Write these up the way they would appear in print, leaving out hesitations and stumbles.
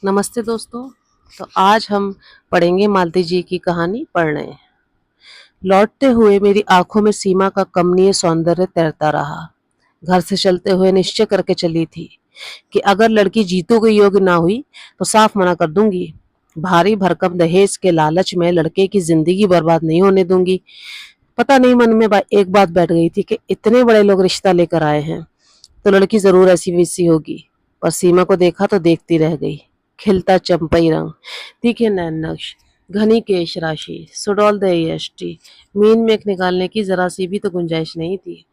नमस्ते दोस्तों। तो आज हम पढ़ेंगे मालती जी की कहानी पढ़ रहे हैं। लौटते हुए मेरी आंखों में सीमा का कमनीय सौंदर्य तैरता रहा। घर से चलते हुए निश्चय करके चली थी कि अगर लड़की जीतू के योग्य ना हुई तो साफ मना कर दूंगी। भारी भरकम दहेज के लालच में लड़के की जिंदगी बर्बाद नहीं होने दूंगी। पता नहीं मन में एक बात बैठ गई थी कि इतने बड़े लोग रिश्ता लेकर आए हैं तो लड़की जरूर ऐसी वैसी होगी। पर सीमा को देखा तो देखती रह गई। खिलता चंपई रंग, तीखे नैन नक्श, घनी केश राशि, सुडौल दृष्टि, मीन में एक निकालने की जरा सी भी तो गुंजाइश नहीं थी।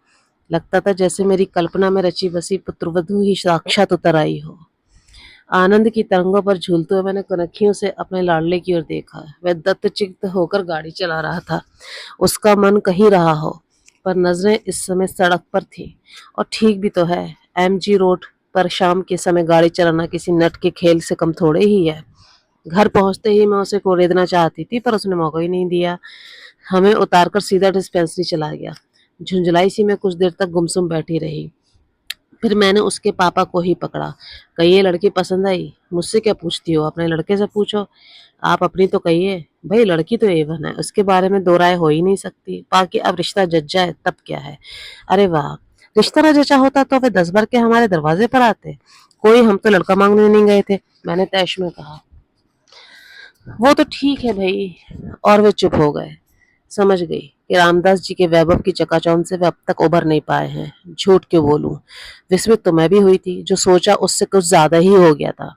लगता था जैसे मेरी कल्पना में रची बसी पुत्रवधू ही साक्षात उतर आई हो। आनंद की तरंगों पर झूलते हुए मैंने कनखियों से अपने लाडले की ओर देखा। वह दत्तचित्त होकर गाड़ी चला रहा था। उसका मन कहीं रहा हो, पर नजरें इस समय सड़क पर थी। और ठीक भी तो है, एमजी रोड पर शाम के समय गाड़ी चलाना किसी नट के खेल से कम थोड़े ही है। घर पहुंचते ही मैं उसे कोरेदना चाहती थी, पर उसने मौका ही नहीं दिया। हमें उतारकर सीधा डिस्पेंसरी चला गया। झुंझलाई सी मैं कुछ देर तक गुमसुम बैठी रही। फिर मैंने उसके पापा को ही पकड़ा। कहिए, लड़की पसंद आई? मुझसे क्या पूछती हो, अपने लड़के से पूछो। आप अपनी तो कहिए। भाई, लड़की तो एवन है, उसके बारे में दो राय हो ही नहीं सकती। बाकी अब रिश्ता जच जाए तब क्या है। अरे वाह, रिश्ता न जचा होता तो वे 10 बार के हमारे दरवाजे पर आते। कोई, हम तो लड़का मांगने नहीं गए थे, मैंने तैश में कहा। वो तो ठीक है भाई। और वे चुप हो गए। समझ गई कि रामदास जी के वैभव की चकाचौंध से वे अब तक उबर नहीं पाए हैं। झूठ क्यों बोलूं। विस्मित तो मैं भी हुई थी। जो सोचा उससे कुछ ज्यादा ही हो गया था,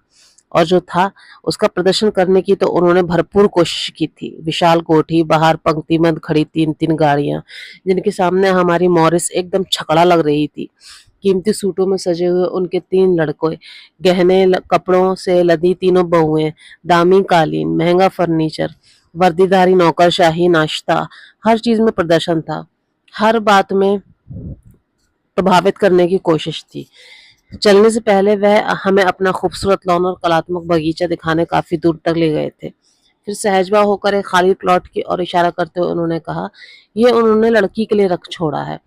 और जो था उसका प्रदर्शन करने की तो उन्होंने भरपूर कोशिश की थी। विशाल कोठी, बाहर पंक्तिबद्ध खड़ी 3-3 गाड़ियां, जिनके सामने हमारी मॉरिस एकदम छकड़ा लग रही थी। कीमती सूटों में सजे हुए उनके 3 लड़के, गहने कपड़ों से लदी तीनों बहुएं, दामी कालीन, महंगा फर्नीचर, वर्दीधारी नौकरशाही, नाश्ता, हर चीज में प्रदर्शन था। हर बात में प्रभावित करने की कोशिश थी। चलने से पहले वह हमें अपना खूबसूरत लॉन और कलात्मक बगीचा दिखाने काफी दूर तक ले गए थे। फिर सहजवा होकर एक खाली प्लॉट की ओर इशारा करते हुए उन्होंने कहा, यह उन्होंने लड़की के लिए रख छोड़ा है।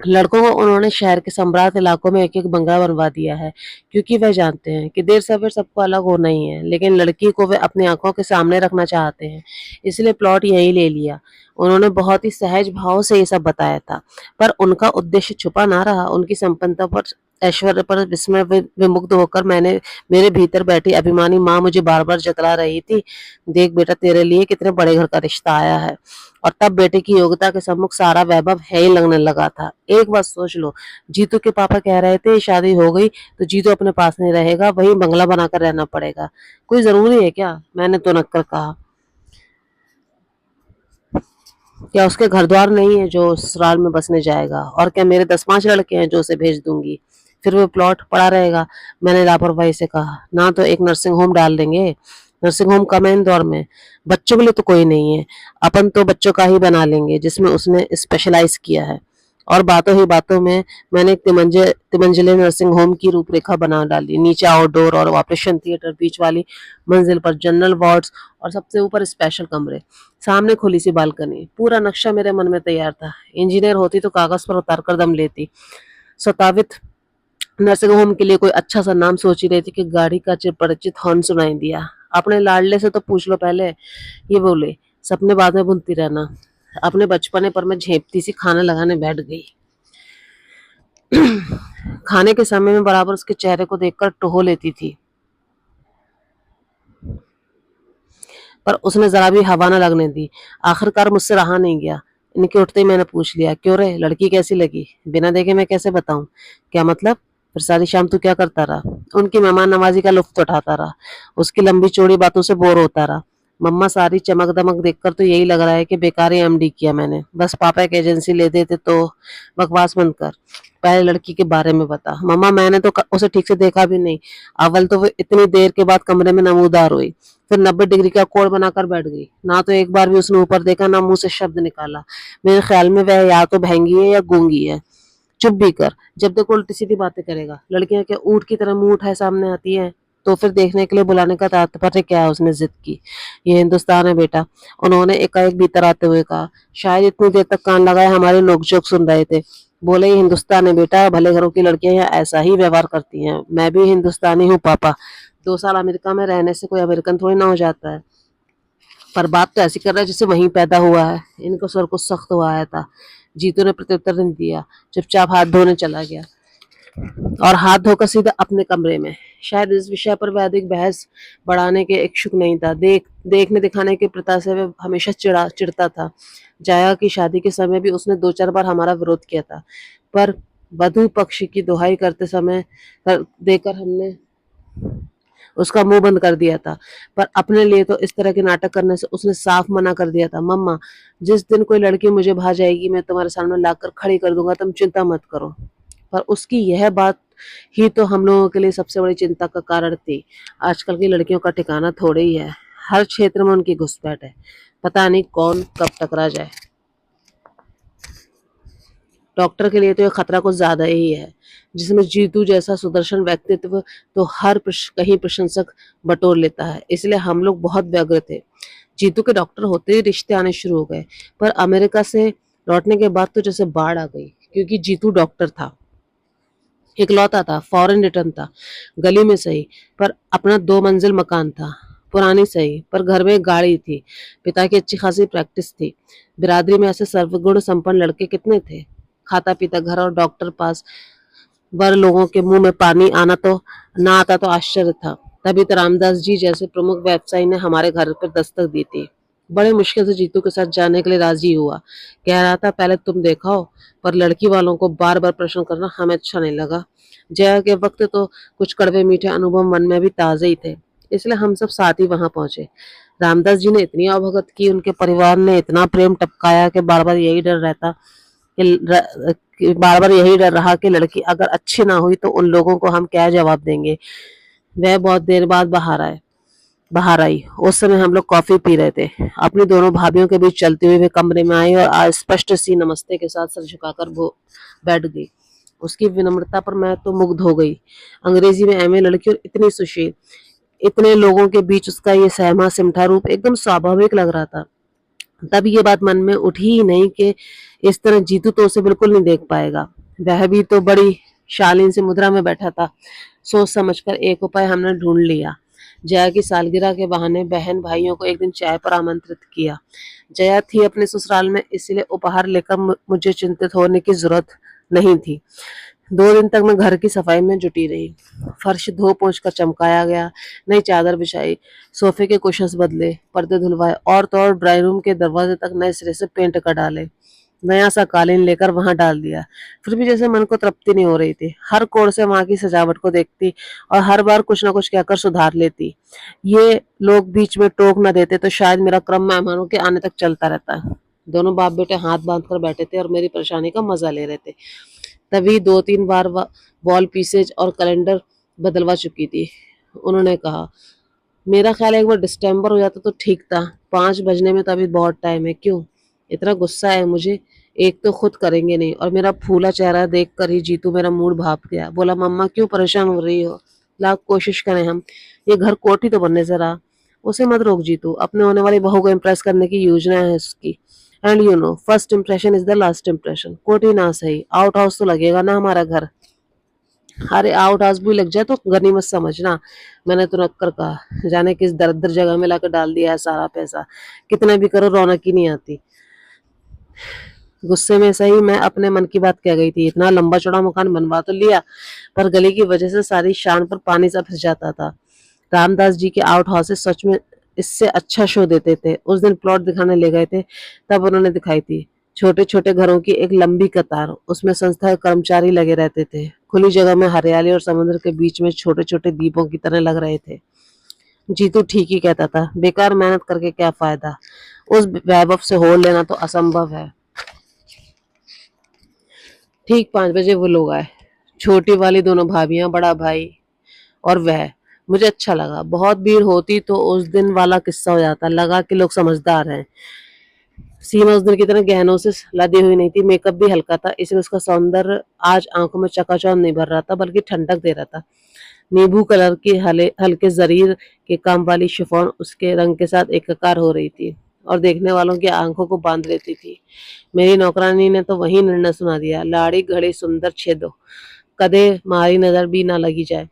लड़कों को उन्होंने शहर के सम्राट इलाकों में एक-एक बंगला बनवा दिया है, क्योंकि वह जानते हैं कि देर सवेर सबको अलग होना ही है, लेकिन लड़की को वे अपनी आंखों के सामने रखना चाहते हैं, इसलिए प्लॉट यहीं ले लिया। उन्होंने बहुत ही सहज भाव से ये सब बताया था, पर उनका उद्देश्य छुपा ना रहा। उनकी संपन्नता पर, ऐश्वर्य पर विस्मय विमुग्ध होकर मेरे भीतर बैठी अभिमानी माँ मुझे बार बार जतला रही थी, देख बेटा, तेरे लिए कितने बड़े घर का रिश्ता आया है। और तब बेटे की योग्यता के सम्मुख सारा वैभव है ही लगने लगा था। एक बात सोच लो, जीतू के पापा कह रहे थे शादी हो गई तो जीतू अपने पास नहीं रहेगा, वही बंगला बनाकर रहना पड़ेगा। कोई जरूरी है क्या? मैंने तो नक्कर कहा। क्या उसके घर द्वार नहीं है जो ससुराल में बसने जाएगा? और क्या मेरे 10-5 लड़के हैं जो उसे भेज दूंगी? फिर वो प्लॉट पड़ा रहेगा। मैंने लापरवाही से कहा। ना तो एक नर्सिंग होम डाल देंगे। नर्सिंग होम कम है इंदौर में। बच्चों के लिए तो कोई नहीं है। अपन तो बच्चों का ही बना लेंगे जिसमें उसने स्पेशलाइज किया है। और बातों ही बातों में मैंने एक तिमंजिले नर्सिंग होम की रूपरेखा बना डाली। नीचे आउटडोर और ऑपरेशन थिएटर, बीच वाली मंजिल पर जनरल वार्ड्स और सबसे ऊपर स्पेशल कमरे, सामने खुली सी बालकनी। पूरा नक्शा मेरे मन में तैयार था। इंजीनियर होती तो कागज पर उतार कर दम लेती। स्वतावित नर्सिंग होम के लिए कोई अच्छा सा नाम सोच ही रही थी कि गाड़ी का चिरपरिचित हॉर्न सुनाई दिया। अपने लाडले से तो पूछ लो पहले। ये बोले, सपने बाद में बुनती रहना। अपने बचपने पर मैं झेपती सी खाना लगाने बैठ गई। खाने के समय में बराबर उसके चेहरे को देखकर टोह लेती थी, पर उसने जरा भी हवा न लगने दी। आखिरकार मुझसे रहा नहीं गया। इनके उठते ही मैंने पूछ लिया, क्यों रे, लड़की कैसी लगी? बिना देखे मैं कैसे बताऊं? क्या मतलब? फिर सारी शाम तू क्या करता रहा? उनकी मेहमान नवाजी का लुत्फ उठाता रहा। उसकी लंबी चौड़ी बातों से बोर होता रहा। मम्मा, सारी चमक दमक देखकर तो यही लग रहा है कि बेकार ही एमडी किया मैंने। बस पापा एक एजेंसी ले देते तो। बकवास बंद कर, पहले लड़की के बारे में बता। मम्मा, मैंने तो उसे ठीक से देखा भी नहीं। अव्वल तो वो इतनी देर के बाद कमरे में नमूदार हुई, फिर 90 डिग्री का कोण बनाकर बैठ गई। ना तो एक बार भी उसने ऊपर देखा, ना मुंह से शब्द निकाला। मेरे ख्याल में वह या तो बहंगी है या गूंगी है। चुप भी कर, जब देखो उल्टी सीधी बातें करेगा। लड़कियां क्या ऊंट की तरह मुंह उठाए सामने आती हैं? तो फिर देखने के लिए बुलाने का तात्पर्य क्या है? उसने जिद की। ये हिंदुस्तान है बेटा, उन्होंने एकाएक भीतर आते हुए कहा। शायद इतनी देर तक कान लगाए हमारे नोकझोंक सुन रहे थे। बोले, ये हिंदुस्तान है बेटा, भले घरों की लड़कियां यहाँ ऐसा ही व्यवहार करती हैं। मैं भी हिंदुस्तानी हूँ पापा। 2 साल अमेरिका में रहने से कोई अमेरिकन थोड़ी ना हो जाता है। पर बात तो ऐसी कर रहा है जैसे वहीं पैदा हुआ है। इनको सर को सख्त हुआ आया था। जीतू ने प्रत्युत्तर नहीं दिया, चुपचाप हाथ धोने चला गया और हाथ धोकर सीधा अपने कमरे में। शायद इस विषय पर वह अधिक बहस बढ़ाने के इच्छुक नहीं था। देखने दिखाने की प्रथा से वह हमेशा चिढ़ता था। जया की शादी के समय भी उसने 2-4 बार हमारा विरोध किया था, पर वधू पक्ष की दुहाई करते समय देकर हमने उसका मुंह बंद कर दिया था। पर अपने लिए तो इस तरह के नाटक करने से उसने साफ मना कर दिया था। मम्मा, जिस दिन कोई लड़की मुझे भा जाएगी मैं तुम्हारे सामने लाकर खड़ी कर दूंगा, तुम चिंता मत करो। पर उसकी यह बात ही तो हम लोगों के लिए सबसे बड़ी चिंता का कारण थी। आजकल की लड़कियों का ठिकाना थोड़े ही है। हर क्षेत्र में उनकी घुसपैठ है। पता नहीं कौन कब टकरा जाए। डॉक्टर के लिए तो ये खतरा कुछ ज्यादा ही है, जिसमें जीतू जैसा सुदर्शन व्यक्तित्व तो कहीं प्रशंसक बटोर लेता है। इसलिए हम लोग बहुत व्यग्र थे। जीतू के डॉक्टर होते ही रिश्ते आने शुरू हो गए। पर अमेरिका से लौटने के बाद तो जैसे बाढ़ आ गई, क्योंकि जीतू डॉक्टर था, इकलौता था, फॉरेन रिटर्न था, गली में सही, पर अपना 2 मंजिल मकान था। पुरानी सही, पर घर में एक गाड़ी थी। पिता की अच्छी खासी प्रैक्टिस थी। बिरादरी में ऐसे सर्वगुण संपन्न लड़के कितने थे। खाता पीता घर और डॉक्टर पास वर लोगों के मुंह में पानी आना तो ना आता तो आश्चर्य था। तभी तो रामदास जी जैसे प्रमुख व्यवसायी ने हमारे घर पर दस्तक दी थी। बड़े मुश्किल से जीतू के साथ जाने के लिए राजी हुआ। कह रहा था पहले तुम देखाओ, पर लड़की वालों को बार बार प्रश्न करना हमें अच्छा नहीं लगा। जया के वक्त तो कुछ कड़वे मीठे अनुभव मन में भी ताजे ही थे, इसलिए हम सब साथ ही वहां पहुंचे। रामदास जी ने इतनी अवगत की, उनके परिवार ने इतना प्रेम टपकाया कि बार बार यही डर रहा कि लड़की अगर अच्छी ना हुई तो उन लोगों को हम क्या जवाब देंगे। वह बहुत देर बाद बाहर आई। उस समय हम लोग कॉफी पी रहे थे। अपनी दोनों भाभीियों के बीच चलते हुए वे कमरे में आई और अस्पष्ट सी नमस्ते के साथ सर झुकाकर वो बैठ गई। उसकी विनम्रता पर मैं तो मुग्ध हो गई। अंग्रेजी में एमए लड़की और इतनी सुशील, इतने लोगों के बीच उसका ये सहमा सिमटा रूप एकदम स्वाभाविक लग रहा था। तब ये बात मन में उठी ही नहीं कि इस तरह जीतू तो उसे बिल्कुल नहीं देख पाएगा। वह भी तो बड़ी शालीन सी मुद्रा में बैठा था। सोच समझकर एक उपाय हमने ढूंढ लिया। जया की सालगिरह के बहाने बहन भाइयों को एक दिन चाय पर आमंत्रित किया। जया थी अपने ससुराल में, इसलिए उपहार लेकर मुझे चिंतित होने की जरूरत नहीं थी। 2 दिन तक मैं घर की सफाई में जुटी रही। फर्श धो पोंछ कर चमकाया गया, नई चादर बिछाई, सोफे के कुशन्स बदले, पर्दे धुलवाए और तो और ड्राइंग रूम के दरवाजे तक नए सिरे से पेंट कर डाले। नया सा कालीन लेकर वहां डाल दिया। फिर भी जैसे मन को तृप्ति नहीं हो रही थी। हर कोण से वहां की सजावट को देखती और हर बार कुछ न कुछ कहकर सुधार लेती। ये लोग बीच में टोक न देते तो शायद मेरा क्रम मेहमानों के आने तक चलता रहता। दोनों बाप बेटे हाथ बांध कर बैठे थे और मेरी परेशानी का मजा ले रहे थे। तभी 2-3 बार वॉल पीसेज और कैलेंडर बदलवा चुकी थी। उन्होंने कहा, मेरा ख्याल है एक बार डिस्टेम्बर हो जाता तो ठीक था। 5 बजने में तो अभी बहुत टाइम है। क्यों इतना गुस्सा है मुझे? एक तो खुद करेंगे नहीं और मेरा फूला चेहरा देख कर ही जीतू मेरा मूड भाप गया। बोला, मम्मा क्यों परेशान हो रही हो? लाख कोशिश करें हम, ये घर कोठी तो बनने से रहा। उसे मत रोक जीतू, अपने होने वाली बहू को इम्प्रेस करने की योजना है उसकी। And you know, first impression is the last impression. कोठी ना सही, आउट हाउस तो लगेगा ना हमारा घर। अरे आउट हाउस भी लग जाए तो गनीमत समझना। मैंने तो नक्कर कहा, जाने किस दरिद्र जगह में लाकर डाल दिया है सारा पैसा। कितना भी करो रौनक ही नहीं आती। गुस्से में सही मैं अपने मन की बात कह गई थी। इतना लंबा चौड़ा मकान बनवा तो लिया, पर गली की वजह से सारी शान पर पानी सा फिस जाता था। रामदास जी के आउट हाउसेस सच में इससे अच्छा शो देते थे। उस दिन प्लॉट दिखाने ले गए थे, तब उन्होंने दिखाई थी। छोटे छोटे घरों की एक लंबी कतार, उसमें संस्था के कर्मचारी लगे रहते थे। खुली जगह में हरियाली और समुद्र के बीच में छोटे छोटे दीपों की तरह लग रहे थे। जीतू ठीक ही कहता था, बेकार मेहनत करके क्या फायदा, उस वैभव से होड़ लेना तो असंभव है। ठीक 5 बजे वो लोग आए। छोटी वाली दोनों भाभियां, बड़ा भाई और वह। मुझे अच्छा लगा। बहुत भीड़ होती तो उस दिन वाला किस्सा हो जाता। लगा कि लोग समझदार हैं। सीमा उस दिन की तरह गहनों से लदी हुई नहीं थी। मेकअप भी हल्का था, इसलिए उसका सौंदर्य आज आंखों में चकाचौंध नहीं भर रहा था, बल्कि ठंडक दे रहा था। नींबू कलर की हल्के जरीर के काम वाली शिफॉन उसके रंग के साथ एकाकार हो रही थी और देखने वालों की आंखों को बांध लेती थी। मेरी नौकरानी ने तो वही निर्णय सुना दिया, लाड़ी घड़ी सुंदर छेदो, कदे मारी नजर भी ना लगी जाए।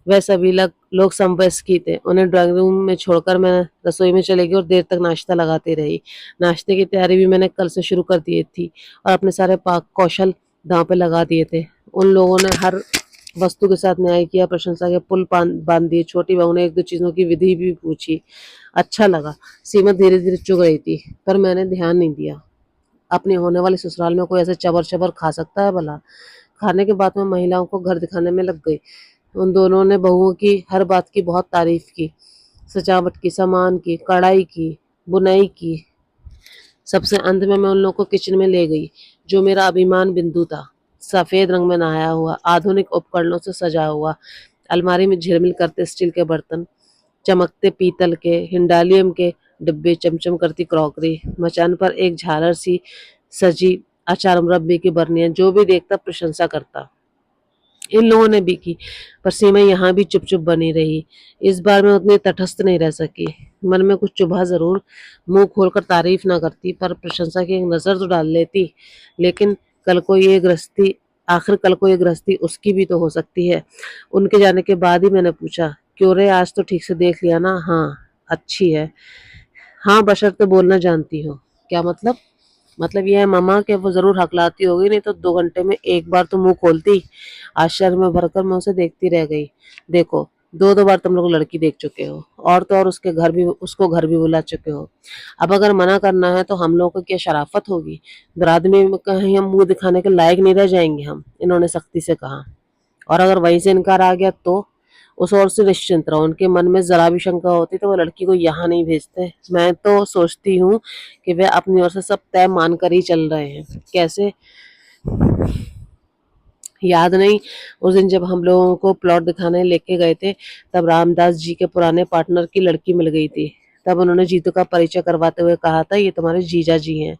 वह सभी लोग समवयस्क ही थे। उन्हें ड्राइंग रूम में छोड़कर मैं रसोई में चली गई और देर तक नाश्ता लगाती रही। नाश्ते की तैयारी भी मैंने कल से शुरू कर दी थी और अपने सारे पाक कौशल दांव पे लगा दिए थे। उन लोगों ने हर वस्तु के साथ न्याय किया, प्रशंसा के पुल बांध दिए। छोटी बहू ने एक दो चीजों की विधि भी पूछी। अच्छा लगा। सीमा धीरे धीरे चुग रही थी, पर मैंने ध्यान नहीं दिया। अपने होने वाले ससुराल में कोई ऐसे चबर चबर खा सकता है भला? खाने के बाद में महिलाओं को घर दिखाने में लग गई। उन दोनों ने बहुओं की हर बात की बहुत तारीफ की, सजावट की, सामान की, कढ़ाई की, बुनाई की। सबसे अंत में मैं उन लोगों को किचन में ले गई, जो मेरा अभिमान बिंदु था। सफेद रंग में नहाया हुआ, आधुनिक उपकरणों से सजा हुआ, अलमारी में झिलमिल करते स्टील के बर्तन, चमकते पीतल के, हिंडालियम के डिब्बे, चमचम करती क्रॉकरी, मचान पर एक झालर सी सजी अचार मुरब्बे की बर्नियां। जो भी देखता प्रशंसा करता। इन लोगों ने भी की, पर सीमा यहाँ भी चुप चुप बनी रही। इस बार मैं उतनी तटस्थ नहीं रह सकी। मन में कुछ चुभा जरूर, मुंह खोलकर तारीफ ना करती, पर प्रशंसा की एक नजर तो डाल लेती। लेकिन कल को ये गृहस्थी आखिर कल को ये गृहस्थी उसकी भी तो हो सकती है। उनके जाने के बाद ही मैंने पूछा, क्यों रे, आज तो ठीक से देख लिया ना? हाँ, अच्छी है। हाँ, बशर्ते बोलना जानती हो। क्या मतलब? मतलब यह है मामा कि वो जरूर हकलाती होगी, नहीं तो 2 घंटे में एक बार तो मुंह खोलती। आश्चर्य में भरकर मैं उसे देखती रह गई। देखो, दो दो बार तुम लोग लड़की देख चुके हो, और तो और उसको घर भी बुला चुके हो। अब अगर मना करना है तो हम लोगों को क्या शराफत होगी? बरात में कहीं हम मुंह दिखाने के लायक नहीं रह जाएंगे हम? इन्होंने सख्ती से कहा। और अगर वहीं से इनकार आ गया तो? उस ओर से निश्चिंत रहो। उनके मन में जरा भी शंका होती तो वो लड़की को यहाँ नहीं भेजते। मैं तो सोचती हूँ कि वे अपनी ओर से सब तय मानकर ही चल रहे हैं। कैसे? याद नहीं, उस दिन जब हम लोगों को प्लॉट दिखाने लेके गए थे, तब रामदास जी के पुराने पार्टनर की लड़की मिल गई थी। तब उन्होंने जीतू का परिचय करवाते हुए कहा था, ये तुम्हारे जीजा जी हैं।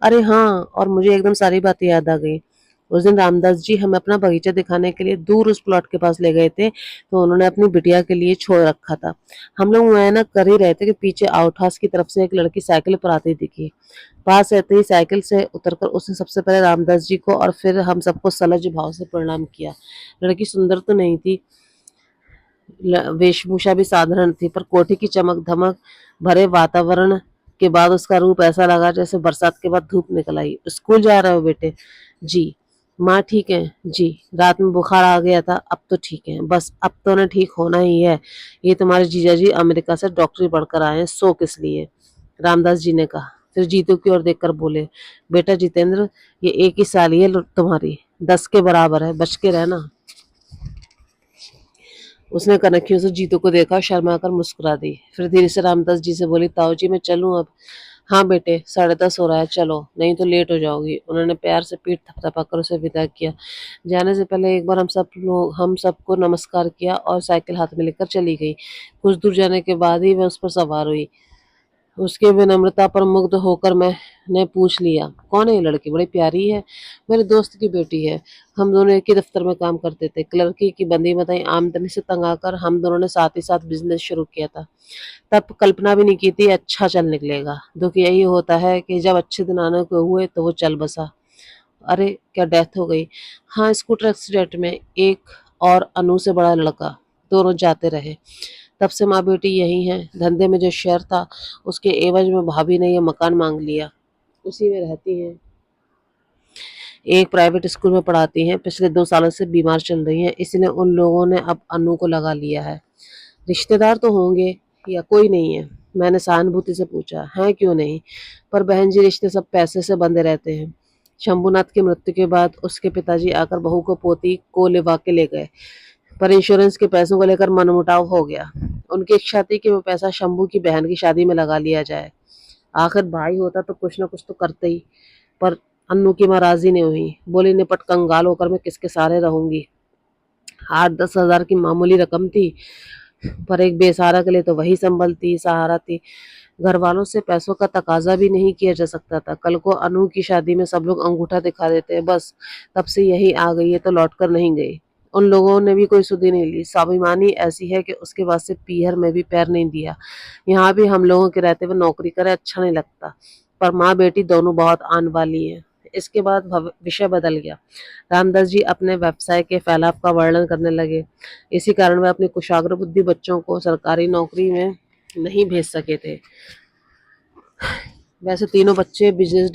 अरे हाँ, और मुझे एकदम सारी बातें याद आ गई। उस दिन रामदास जी हमें अपना बगीचा दिखाने के लिए दूर उस प्लॉट के पास ले गए थे, तो उन्होंने अपनी बिटिया के लिए छोड़ रखा था। हम लोग मुआयना कर ही रहे थे कि पीछे आउट हाउस की तरफ से एक लड़की साइकिल पर आती दिखी। पास रहते ही साइकिल से उतरकर उसने सबसे पहले रामदास जी को और फिर हम सबको सलज भाव से प्रणाम किया। लड़की सुंदर तो नहीं थी, वेशभूषा भी साधारण थी, पर कोठी की चमक धमक भरे वातावरण के बाद उसका रूप ऐसा लगा जैसे बरसात के बाद धूप निकल आई। स्कूल जा रहे हो बेटे? जी। माँ ठीक है? जी। रात में बुखार आ गया था, अब तो ठीक है। बस अब तो उन्हें ठीक होना ही है। ये तुम्हारे जीजा जी अमेरिका से डॉक्टरी पढ़कर आए हैं, सो किस लिए? रामदास जी ने कहा। फिर जीतू की ओर देखकर बोले, बेटा जितेंद्र, ये एक ही साली है तुम्हारी, 10 के बराबर है, बच के रहना। उसने कनखियों से जीतू को देखा और शर्मा कर मुस्कुरा दी। फिर धीरे से रामदास जी से बोली, ताऊ जी मैं चलूं अब? हाँ बेटे, 10:30 हो रहा है, चलो, नहीं तो लेट हो जाओगी। उन्होंने प्यार से पीठ थपथपाकर उसे विदा किया। जाने से पहले एक बार हम सबको नमस्कार किया और साइकिल हाथ में लेकर चली गई। कुछ दूर जाने के बाद ही वह उस पर सवार हुई। उसके विनम्रता पर मुग्ध होकर मैंने पूछ लिया, कौन है ये लड़की? बड़ी प्यारी है। मेरे दोस्त की बेटी है। हम दोनों एक ही दफ्तर में काम करते थे। क्लर्की की बंदी बताई आमदनी से तंग आकर हम दोनों ने साथ ही साथ बिजनेस शुरू किया था। तब कल्पना भी नहीं की थी अच्छा चल निकलेगा। दुख यही होता है कि जब अच्छे दिन आने को हुए तो वो चल बसा। अरे क्या डेथ हो गई? हाँ, स्कूटर एक्सीडेंट में। एक और अनु से बड़ा लड़का, दोनों जाते रहे। तब से माँ बेटी यही हैं। धंधे में जो शेयर था उसके एवज में भाभी ने ये मकान मांग लिया, उसी में रहती हैं। एक प्राइवेट स्कूल में पढ़ाती हैं। पिछले 2 सालों से बीमार चल रही हैं, इसलिए उन लोगों ने अब अनु को लगा लिया है। रिश्तेदार तो होंगे या कोई नहीं है? मैंने सहानुभूति से पूछा। हैं, क्यों नहीं, पर बहन जी रिश्ते सब पैसे से बंधे रहते हैं। शंभुनाथ की मृत्यु के बाद उसके पिताजी आकर बहू को पोती को लिवा के ले गए, पर इंश्योरेंस के पैसों को लेकर मनमुटाव हो गया। उनकी इच्छा थी कि वो पैसा शंभू की बहन की शादी में लगा लिया जाए। आखिर भाई होता तो कुछ न कुछ तो करते ही, पर अन्नू की माँ राजी नहीं हुई। बोली, निपट कंगाल होकर मैं किसके सहारे रहूंगी? 8-10 हज़ार की मामूली रकम थी, पर एक बेसहारा के लिए तो वही संभलती सहारा थी। घर वालों से पैसों का तकाजा भी नहीं किया जा सकता था। कल को अनु की शादी में सब लोग अंगूठा दिखा देते हैं। बस तब से यही आ गई है तो लौट कर नहीं गई। उन लोगों ने भी कोई सुधि नहीं ली। स्वाभिमानी ऐसी है कि उसके बाद से पीहर में भी पैर नहीं दिया। यहाँ भी हम लोगों के रहते हुए नौकरी करे अच्छा नहीं लगता, पर माँ बेटी दोनों बहुत आन वाली हैं। इसके बाद विषय बदल गया। रामदास जी अपने व्यवसाय के फैलाव का वर्णन करने लगे। इसी कारण वे अपनी कुशाग्र बुद्धि बच्चों को सरकारी नौकरी में नहीं भेज सके थे। वैसे तीनों बच्चे बिजनेस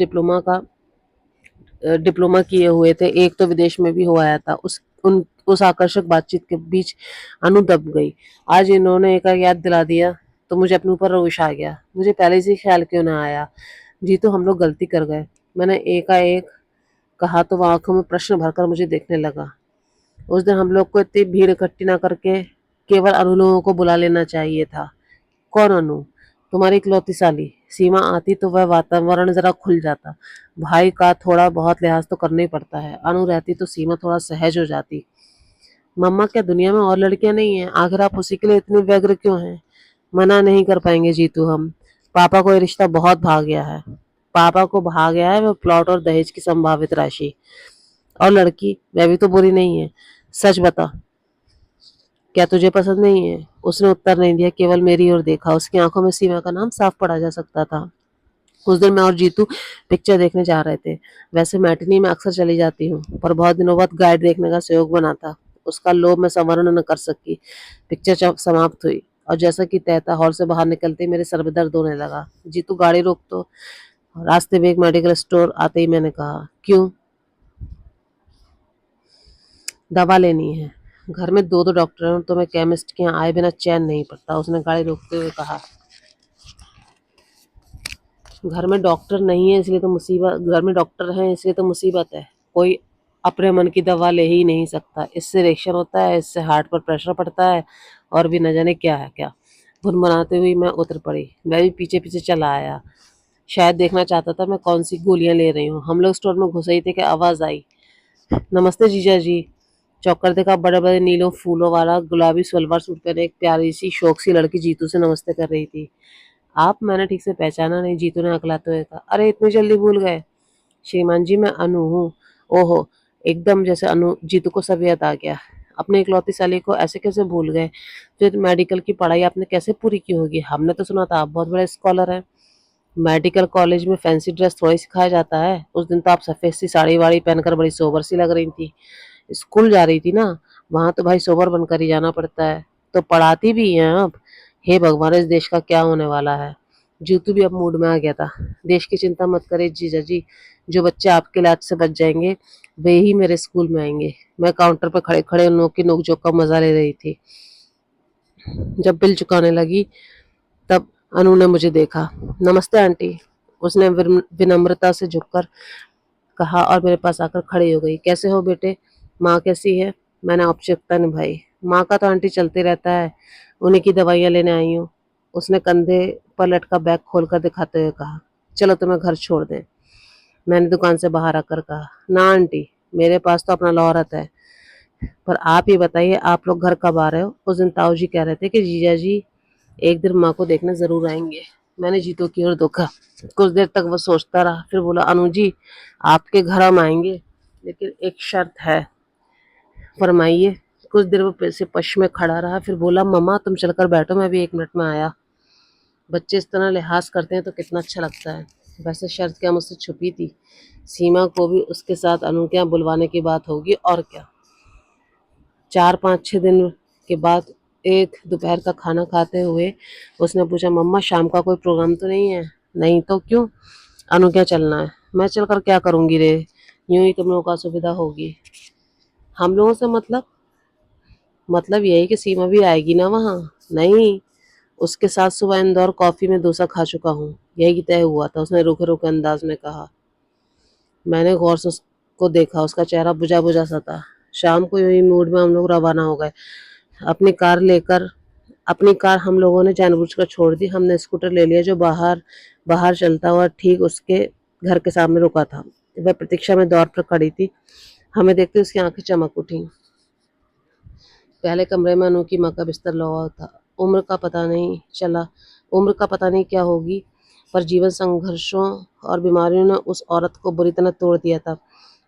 डिप्लोमा किए हुए थे। एक तो विदेश में भी हो आया था। उस आकर्षक बातचीत के बीच अनु दब गई। आज इन्होंने एक याद दिला दिया तो मुझे अपने ऊपर रोष आ गया। मुझे पहले से ख्याल क्यों ना आया। जी तो हम लोग गलती कर गए। मैंने एकाएक कहा तो वह आंखों में प्रश्न भरकर मुझे देखने लगा। उस दिन हम लोग को इतनी भीड़ इकट्ठी ना करके केवल अनु लोगों को बुला लेना चाहिए था। कौन अनु? तुम्हारी इकलौती साली। सीमा आती तो वह वातावरण जरा खुल जाता। भाई का थोड़ा बहुत लिहाज तो करना ही पड़ता है। अनु रहती तो सीमा थोड़ा सहज हो जाती। मम्मा क्या दुनिया में और लड़कियां नहीं हैं? आखिर आप उसी के लिए इतनी व्यग्र क्यों हैं? मना नहीं कर पाएंगे जीतू हम। पापा को ये रिश्ता बहुत भा गया है। पापा को भा गया है वो प्लॉट और दहेज की संभावित राशि। और लड़की वह भी तो बुरी नहीं है। सच बता, क्या तुझे पसंद नहीं है? उसने उत्तर नहीं दिया, केवल मेरी ओर देखा। उसकी आंखों में सीमा का नाम साफ पढ़ा जा सकता था। उस दिन मैं और जीतू पिक्चर देखने जा रहे थे। वैसे मैटिनी में अक्सर चली जाती हूँ, पर बहुत दिनों बाद गाइड देखने का संयोग बना था। उसका लोभ मैं संवरण न कर सकी। पिक्चर समाप्त हुई और जैसा कि तय था, हॉल से बाहर निकलते ही मेरे सर में दर्द होने लगा। जीतू गाड़ी रोक तो रास्ते में एक मेडिकल स्टोर आते ही मैंने कहा, क्यों? दवा लेनी है। घर में दो दो डॉक्टर हैं तो मैं केमिस्ट के यहाँ आए बिना चैन नहीं पड़ता। उसने गाड़ी रोकते हुए कहा, घर में डॉक्टर नहीं है इसलिए तो मुसीबत, घर में डॉक्टर हैं इसलिए तो मुसीबत है। कोई अपने मन की दवा ले ही नहीं सकता। इससे रिएक्शन होता है, इससे हार्ट पर प्रेशर पड़ता है और भी न जाने क्या है क्या। भुनभुनाते हुई मैं उतर पड़ी। मैं भी पीछे पीछे चला आया। शायद देखना चाहता था मैं कौन सी गोलियां ले रही हूँ। हम लोग स्टोर में घुस ही थे कि आवाज आई, नमस्ते जीजा जी। चौकर देखा, बड़े बड़े नीलों फूलों वाला गुलाबी सलवार सूट पहने एक प्यारी सी शौक सी लड़की जीतू से नमस्ते कर रही थी। आप? मैंने ठीक से पहचाना नहीं। जीतू ने अकलाते हुए कहा, अरे इतनी जल्दी भूल गए? श्रीमान जी मैं अनु हूँ। ओहो, एकदम जैसे अनु। जीतू को सब याद आ गया। अपने इकलौती साली को ऐसे कैसे भूल गए? फिर मेडिकल की पढ़ाई आपने कैसे पूरी की होगी? हमने तो सुना था आप बहुत बड़े स्कॉलर हैं। मेडिकल कॉलेज में फैंसी ड्रेस थोड़ी सिखाया जाता है। उस दिन तो आप सफेद सी साड़ी वाड़ी पहनकर बड़ी सोबर सी लग रही थी। स्कूल जा रही थी ना, वहां तो भाई सोबर बनकर ही जाना पड़ता है। तो पढ़ाती भी हैं आप? हे भगवान, इस देश का क्या होने वाला है। जीतू भी अब मूड में आ गया था। देश की चिंता मत करे जीजा जी। जो बच्चे आपके लाज से बच जाएंगे वे ही मेरे स्कूल में आएंगे। मैं काउंटर पर खड़े खड़े उन लोगों की नोकझोंक का मजा ले रही थी। जब बिल चुकाने लगी तब अनु ने मुझे देखा। नमस्ते आंटी, उसने विनम्रता से झुककर कहा और मेरे पास आकर खड़ी हो गई। कैसे हो बेटे? माँ कैसी है? मैंने औपचारिकता निभाई। माँ का तो आंटी चलते रहता है, उन्हीं की दवाइयाँ लेने आई हूँ। उसने कंधे पर लटका बैग खोलकर दिखाते हुए कहा, चलो तुम्हें घर छोड़ दें। मैंने दुकान से बाहर आकर कहा, ना आंटी, मेरे पास तो अपना लौहरत है। पर आप ये बताइए, आप लोग घर कब आ रहे हो? उस दिन ताऊ जी कह रहे थे कि जीजा जी एक दिन माँ को देखने जरूर आएंगे। मैंने जीतू की ओर देखा। कुछ देर तक वो सोचता रहा, फिर बोला, अनु जी आपके घर हम आएंगे, लेकिन एक शर्त है। फरमाइए। कुछ देर वो से पश्च में खड़ा रहा, फिर बोला, मम्मा तुम चलकर बैठो, मैं भी 1 मिनट में आया। बच्चे इस तरह लिहाज करते हैं तो कितना अच्छा लगता है। वैसे शर्त क्या मुझसे छुपी थी? सीमा को भी उसके साथ अनु के यहाँ बुलवाने की बात होगी और क्या। 4-5-6 दिन के बाद एक दोपहर का खाना खाते हुए उसने पूछा, मम्मा शाम का कोई प्रोग्राम तो नहीं है? नहीं तो क्यों? अनु क्या चलना है? मैं चलकर क्या करूंगी रे? यूं ही तुम लोगों को असुविधा होगी। हम लोगों से मतलब यही कि सीमा भी आएगी ना वहाँ? नहीं, उसके साथ सुबह इंदौर कॉफी में डोसा खा चुका हूँ, यही तय हुआ था। उसने रुखे रुखे अंदाज में कहा। मैंने गौर से उसको देखा। उसका चेहरा बुझा बुझा सा था। शाम को यूं ही मूड में हम लोग रवाना हो गए। अपनी कार लेकर अपनी कार हम लोगों ने जानबूझकर छोड़ दी। हमने स्कूटर ले लिया जो बाहर बाहर चलता हुआ ठीक उसके घर के सामने रुका था। वह प्रतीक्षा में दौर पर खड़ी थी। हमें देखते उसकी आंखें चमक उठी। पहले कमरे में अनु की माँ का बिस्तर लगा हुआ था। उम्र का पता नहीं क्या होगी, पर जीवन संघर्षों और बीमारियों ने उस औरत को बुरी तरह तोड़ दिया था।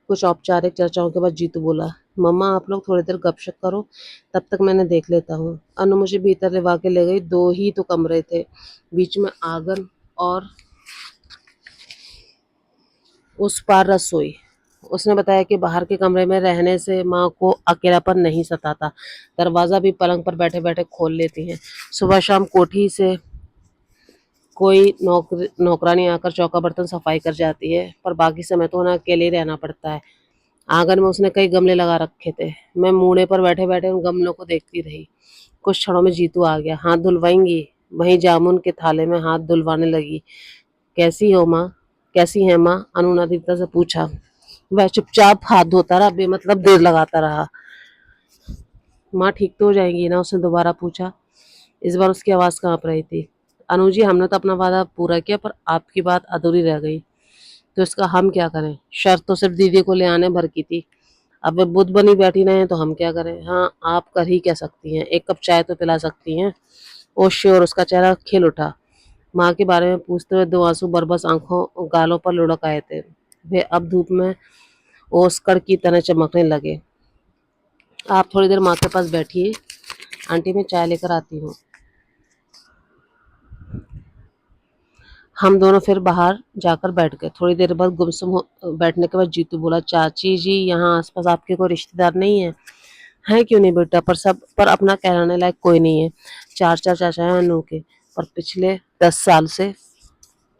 कुछ औपचारिक चर्चाओं के बाद जीतू बोला, मम्मा आप लोग थोड़ी देर गपशप करो, तब तक मैंने देख लेता हूँ। अनु मुझे भीतर लिवा के ले गई। 2 ही तो कमरे थे, बीच में आंगन और उस पार रसोई। उसने बताया कि बाहर के कमरे में रहने से माँ को अकेलापन नहीं सताता। दरवाज़ा भी पलंग पर बैठे-बैठे खोल लेती हैं। सुबह शाम कोठी से कोई नौकरानी आकर चौका बर्तन सफाई कर जाती है, पर बाकी समय तो उन्हें अकेले ही रहना पड़ता है। आंगन में उसने कई गमले लगा रखे थे। मैं मूड़े पर बैठे-बैठे उन गमलों को देखती रही। कुछ क्षणों में जीतू आ गया। हाथ धुलवाएंगी? वहीं जामुन के थाले में हाथ धुलवाने लगी। कैसी हो माँ? कैसी है माँ? अनुनादिकता से पूछा। वह चुपचाप हाथ धोता रहा, बेमतलब देर लगाता रहा। माँ ठीक तो हो जाएंगी ना? उसने दोबारा पूछा। इस बार उसकी आवाज़ काँप रही थी। अनु जी, हमने तो अपना वादा पूरा किया, पर आपकी बात अधूरी रह गई। तो इसका हम क्या करें? शर्त तो सिर्फ दीदी को ले आने भर की थी। अब वे बुद्ध बनी बैठी रहें तो हम क्या करें? हाँ, आप कर ही क्या सकती हैं? एक कप चाय तो पिला सकती हैं। Oh sure. उसका चेहरा खिल उठा। माँ के बारे में पूछते हुए दो आंसू बरबस आंखों गालों पर लुढ़क आए थे। वे अब धूप में ओस्कर की तरह चमकने लगे। आप थोड़ी देर माँ के पास बैठिए, आंटी मैं चाय लेकर आती हूँ। हम दोनों फिर बाहर जाकर बैठ गए। थोड़ी देर बाद गुमसुम बैठने के बाद जीतू बोला, चाची जी यहाँ आसपास आपके कोई रिश्तेदार नहीं है? हैं क्यों नहीं बेटा, पर अपना कहलाने लायक कोई नहीं है। चार चार चाचा हैं अनु के, पर पिछले 10 साल से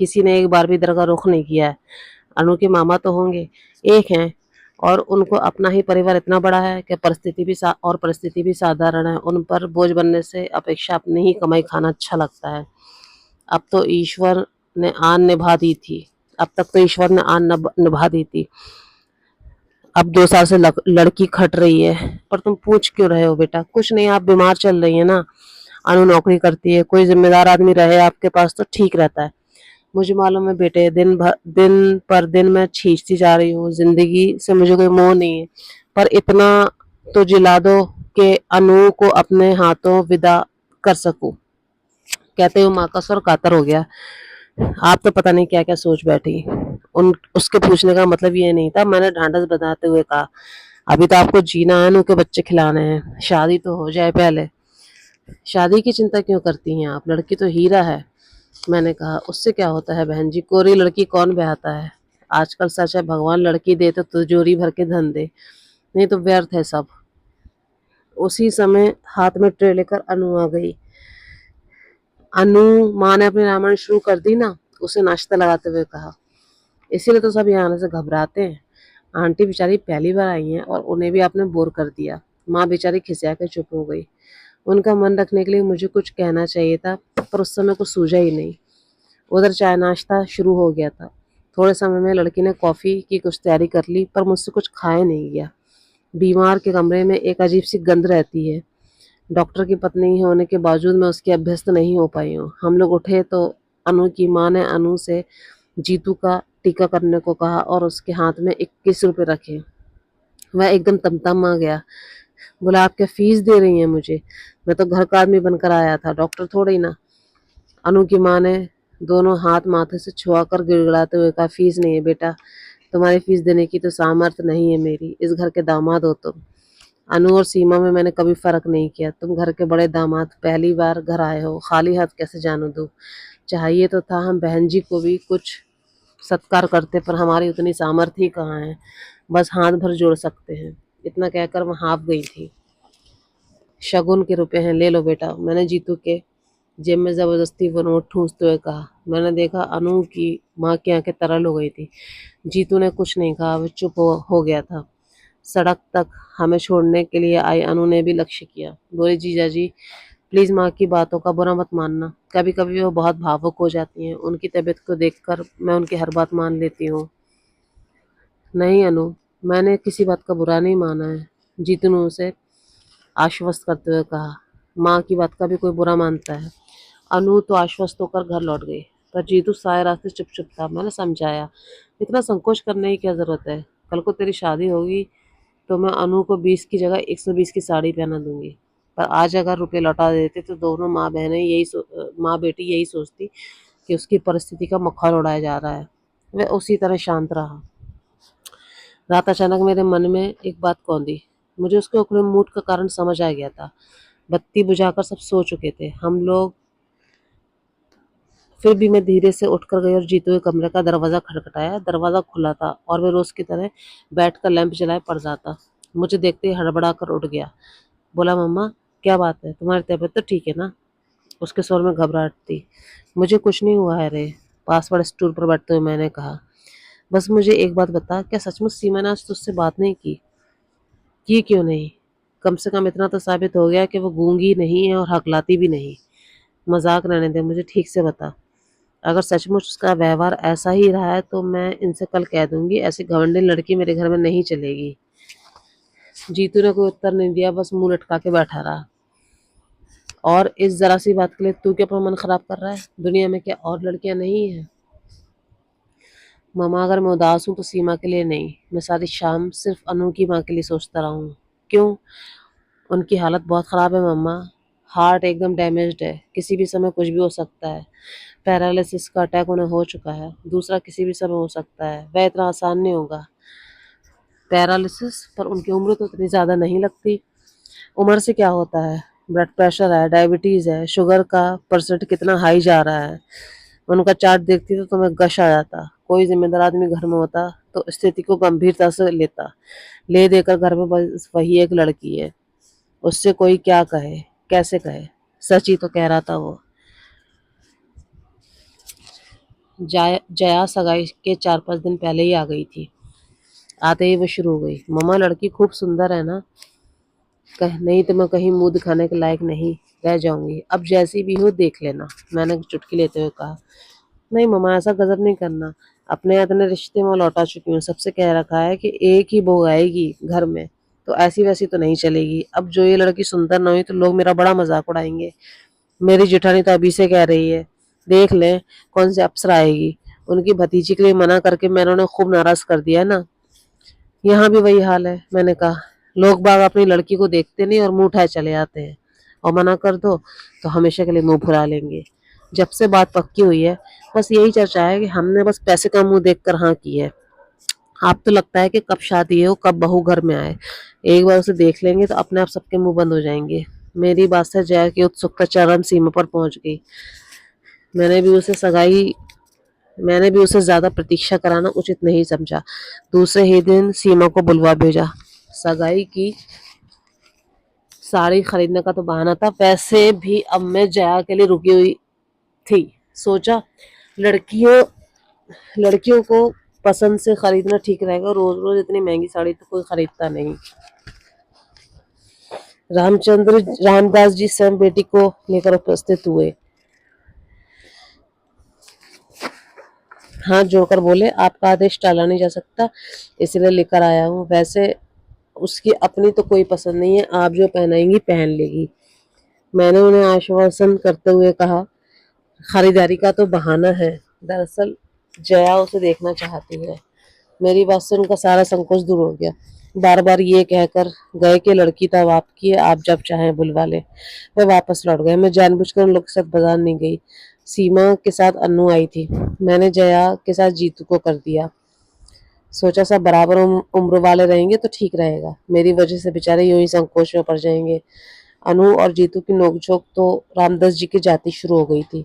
किसी ने एक बार भी इधर का रुख नहीं किया है। अनु के मामा तो होंगे, एक हैं, और उनको अपना ही परिवार इतना बड़ा है कि परिस्थिति भी साधारण है। उन पर बोझ बनने से अपेक्षा अपनी ही कमाई खाना अच्छा लगता है। अब तो ईश्वर ने आन निभा दी थी अब तक तो ईश्वर ने आन निभा दी थी। अब 2 साल से लड़की खट रही है। पर तुम पूछ क्यों रहे हो बेटा? कुछ नहीं, आप बीमार चल रही है ना। अनु नौकरी करती है, कोई जिम्मेदार आदमी रहे आपके पास तो ठीक रहता है। मुझे मालूम है बेटे, दिन पर दिन मैं खींचती जा रही हूँ, जिंदगी से मुझे कोई मोह नहीं है, पर इतना तो जिला दो कि अनु को अपने हाथों विदा कर सकूं। कहते हुए माँ का स्वर कातर हो गया। आप तो पता नहीं क्या क्या सोच बैठी। उन उसके पूछने का मतलब ये नहीं था। मैंने ढांढस बंधाते हुए कहा, अभी तो आपको जीना है, अनु के बच्चे खिलाने हैं, शादी तो हो जाए पहले। शादी की चिंता क्यों करती हैं आप? लड़की तो हीरा है। मैंने कहा, उससे क्या होता है बहन जी, कोरी लड़की कौन ब्याहता है? आजकल सच है, भगवान लड़की दे तो तिजोरी भर के धन दे, नहीं तो व्यर्थ है सब। उसी समय हाथ में ट्रे लेकर अनु आ गई। अनु, माँ ने अपनी रामायण शुरू कर दी ना? उसे नाश्ता लगाते हुए कहा। इसीलिए तो सब यहाँ आने से घबराते हैं। आंटी बेचारी पहली बार आई हैं और उन्हें भी आपने बोर कर दिया। माँ बेचारी खिसिया के चुप हो गई। उनका मन रखने के लिए मुझे कुछ कहना चाहिए था, पर उस समय कुछ सूझा ही नहीं। उधर चाय नाश्ता शुरू हो गया था। थोड़े समय में लड़की ने कॉफ़ी की कुछ तैयारी कर ली, पर मुझसे कुछ खाया नहीं गया। बीमार के कमरे में एक अजीब सी गंध रहती है। डॉक्टर की पत्नी होने के बावजूद मैं उसकी अभ्यस्त नहीं हो पाई हूँ। हम लोग उठे तो अनु की माँ ने अनु से जीतू का टीका करने को कहा और उसके हाथ में 21 रुपए रखे। वह एकदम तमतम आ गया। बोला, आप क्या फीस दे रही हैं मुझे? मैं तो घर का आदमी बनकर आया था, डॉक्टर थोड़ी ना। अनु की माँ ने दोनों हाथ माथे से छुआकर गिड़गिड़ाते हुए कहा, फीस नहीं है बेटा, तुम्हारी फीस देने की तो सामर्थ्य नहीं है मेरी। इस घर के दामाद हो तुम। अनु और सीमा में मैंने कभी फर्क नहीं किया। तुम घर के बड़े दामाद, पहली बार घर आए हो, खाली हाथ कैसे जाने दूं? चाहिए तो था हम बहन जी को भी कुछ सत्कार करते, पर हमारी उतनी सामर्थ्य ही कहाँ है। बस हाथ भर जोड़ सकते हैं। इतना कहकर वह हाँफ गई थी। शगुन के रुपए हैं, ले लो बेटा। मैंने जीतू के जेब में जबरदस्ती वो नोट ठूंसते हुए कहा। मैंने देखा अनु की माँ की आंखें तरल हो गई थी। जीतू ने कुछ नहीं कहा, वह चुप हो गया था। सड़क तक हमें छोड़ने के लिए आई अनु ने भी लक्ष्य किया। बोले, जीजा जी प्लीज माँ की बातों का बुरा मत मानना। कभी कभी वो बहुत भावुक हो जाती हैं। उनकी तबीयत को देखकर मैं उनकी हर बात मान लेती हूँ। नहीं अनु, मैंने किसी बात का बुरा नहीं माना है, जीतू ने उसे आश्वस्त करते हुए कहा। माँ की बात का भी कोई बुरा मानता है? अनु तो आश्वस्त होकर घर लौट गई, पर जीतू सारे रास्ते चुप चुप था। मैंने समझाया, इतना संकोच करने की क्या जरूरत है? कल को तेरी शादी होगी तो मैं अनु को 20 की जगह 120 की साड़ी पहना दूंगी। पर आज अगर रुपए लौटा देते तो दोनों माँ बेटी यही सोचती कि उसकी परिस्थिति का मखौल उड़ाया जा रहा है। वह उसी तरह शांत रहा। रात अचानक मेरे मन में एक बात कौंधी। मुझे उसके उखड़े मूड का कारण समझ आ गया था। बत्ती बुझाकर सब सो चुके थे। हम लोग फिर भी मैं धीरे से उठकर गई और जीतू के कमरे का दरवाज़ा खटखटाया। दरवाज़ा खुला था और वह रोज़ की तरह बैठकर लैंप जलाए पड़ जाता। मुझे देखते ही हड़बड़ा कर उठ गया। बोला, मम्मा क्या बात है, तुम्हारी तबीयत तो ठीक है ना? उसके स्वर में घबराहट थी। मुझे कुछ नहीं हुआ है रे, पास वाले स्टूल पर बैठते हुए मैंने कहा। बस मुझे एक बात बता, क्या सचमुच सीमा ने आज तुझसे बात नहीं की? की क्यों नहीं? कम से कम इतना तो साबित हो गया कि वो गूंगी नहीं है और हकलाती भी नहीं। मजाक रहने दे, मुझे ठीक से बता। अगर सचमुच उसका व्यवहार ऐसा ही रहा है तो मैं इनसे कल कह दूंगी, ऐसी घमंडी लड़की मेरे घर में नहीं चलेगी। जीतू ने कोई उत्तर नहीं दिया, बस मुंह लटका के बैठा रहा। और इस जरा सी बात के लिए तू क्यों अपना मन खराब कर रहा है? दुनिया में क्या और लड़कियां नहीं है? मम्मा, अगर मैं उदास हूँ तो सीमा के लिए नहीं, मैं सारी शाम सिर्फ अनु की माँ के लिए सोचता रहा हूँ। क्यों? उनकी हालत बहुत खराब है मम्मा। हार्ट एकदम डैमेज्ड है, किसी भी समय कुछ भी हो सकता है। पैरालिसिस का अटैक उन्हें हो चुका है, दूसरा किसी भी समय हो सकता है। वह इतना आसान नहीं होगा। पैरालिसिस? पर उनकी उम्र तो इतनी ज़्यादा नहीं लगती। उम्र से क्या होता है? ब्लड प्रेशर है, डायबिटीज़ है, शुगर का परसेंट कितना हाई जा रहा है। उनका चार्ट देखती तो तुम्हें गश आ जाता। कोई जिम्मेदार आदमी घर में होता तो स्थिति को गंभीरता से लेता। ले देकर घर में बस वही एक लड़की है, उससे कोई क्या कहे, कैसे कहे? सच ही तो कह रहा था वो। जया सगाई के 4-5 दिन पहले ही आ गई थी। आते ही वो शुरू हो गई, मम्मा लड़की खूब सुंदर है ना? नहीं तो मैं कहीं मुंह दिखाने के लायक नहीं रह जाऊंगी। अब जैसी भी हो देख लेना, मैंने चुटकी लेते हुए कहा। नहीं मम्मा, ऐसा गजब नहीं करना। अपने यहाँ इतने रिश्ते में लौटा चुकी हूँ, सबसे कह रखा है कि एक ही बहू आएगी घर में, तो ऐसी वैसी तो नहीं चलेगी। अब जो ये लड़की सुंदर ना हुई तो लोग मेरा बड़ा मजाक उड़ाएंगे। मेरी जेठानी तो अभी से कह रही है, देख लें कौन सी अप्सरा आएगी। उनकी भतीजी के लिए मना करके मैंने उन्हें खूब नाराज कर दिया है ना। यहाँ भी वही हाल है, मैंने कहा। लोग बाग अपनी लड़की को देखते नहीं और मुंह उठाए चले आते हैं, और मना कर दो तो हमेशा के लिए मुंह फुला लेंगे। जब से बात पक्की हुई है बस यही चर्चा है कि हमने बस पैसे का मुंह देखकर हाँ की है। आप तो लगता है कि कब शादी हो कब बहू घर में आए, एक बार उसे देख लेंगे तो अपने आप सबके मुंह बंद हो जाएंगे। मेरी बात से जया की उत्सुकता चरम सीमा पर पहुंच गई। मैंने भी उसे सगाई मैंने भी उसे ज्यादा प्रतीक्षा कराना उचित नहीं समझा। दूसरे ही दिन सीमा को बुलवा भेजा। सगाई की साड़ी खरीदने का तो बहाना था, वैसे भी अब मैं जया के लिए रुकी हुई थी। सोचा लड़कियों लड़कियों को पसंद से खरीदना ठीक रहेगा, रोज रोज इतनी महंगी साड़ी तो कोई खरीदता नहीं। रामदास जी स्वयं बेटी को लेकर उपस्थित हुए। हाथ जोड़कर बोले, आपका आदेश टाला नहीं जा सकता, इसलिए लेकर आया हूँ। वैसे उसकी अपनी तो कोई पसंद नहीं है, आप जो पहनाएंगी पहन लेगी। मैंने उन्हें आश्वासन करते हुए कहा, खरीदारी का तो बहाना है, दरअसल जया उसे देखना चाहती है। मेरी बात से उनका सारा संकोच दूर हो गया। बार बार ये कहकर गए कि लड़की तब आपकी है, आप जब चाहें बुलवा ले। वे वापस लौट गए। मैं जानबूझकर उन लोगों के साथ बाजार नहीं गई। सीमा के साथ अन्नू आई थी, मैंने जया के साथ जीतू को कर दिया। सोचा सब बराबर उम्र वाले रहेंगे तो ठीक रहेगा, मेरी वजह से बेचारे यूं ही संकोच में पड़ जाएंगे। अनु और जीतू की नोकझोंक तो रामदास जी की जाती शुरू हो गई थी।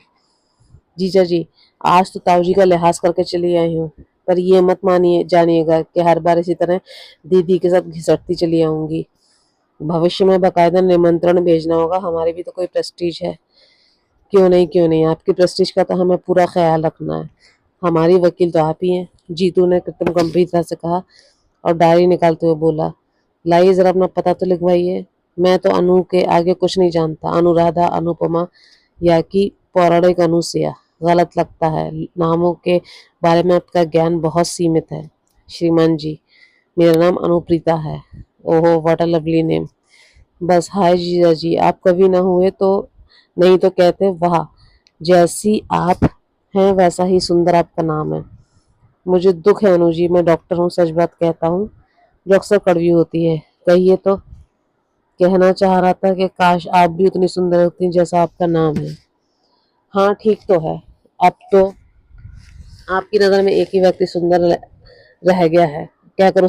जीजा जी, आज तो ताऊ जी का लिहाज करके चली आई हूँ, पर ये मत मानिए जानिएगा कि हर बार इसी तरह दीदी के साथ घिसटती चली आऊंगी। भविष्य में बाकायदा निमंत्रण भेजना होगा, हमारी भी तो कोई प्रेस्टीज है। क्यों नहीं क्यों नहीं, आपकी प्रेस्टीज का तो हमें पूरा ख्याल रखना है। हमारी वकील तो आप ही हैं, जीतू ने कृत्रिम गंभीरता से कहा और डायरी निकालते हुए बोला, लाइए जरा अपना पता तो लिखवाइए। मैं तो अनु के आगे कुछ नहीं जानता, अनुराधा, अनुपमा या कि पौराणिक अनुसुईया। गलत लगता है, नामों के बारे में आपका ज्ञान बहुत सीमित है। श्रीमान जी, मेरा नाम अनुप्रीता है। ओहो, व्हाट अ लवली नेम। बस हाय जीजा जी, आप कभी ना हुए तो नहीं तो कहते वाह, जैसी आप हैं वैसा ही सुंदर आपका नाम है। मुझे दुख है अनु जी, मैं डॉक्टर हूँ, सच बात कहता हूँ जो अक्सर कड़वी होती है। कहिए तो। कहना चाह रहा था कि काश आप भी उतनी सुंदर होती जैसा आपका नाम है। हाँ ठीक तो है, अब तो आपकी नजर में एक ही व्यक्ति सुंदर रह गया है, कहकर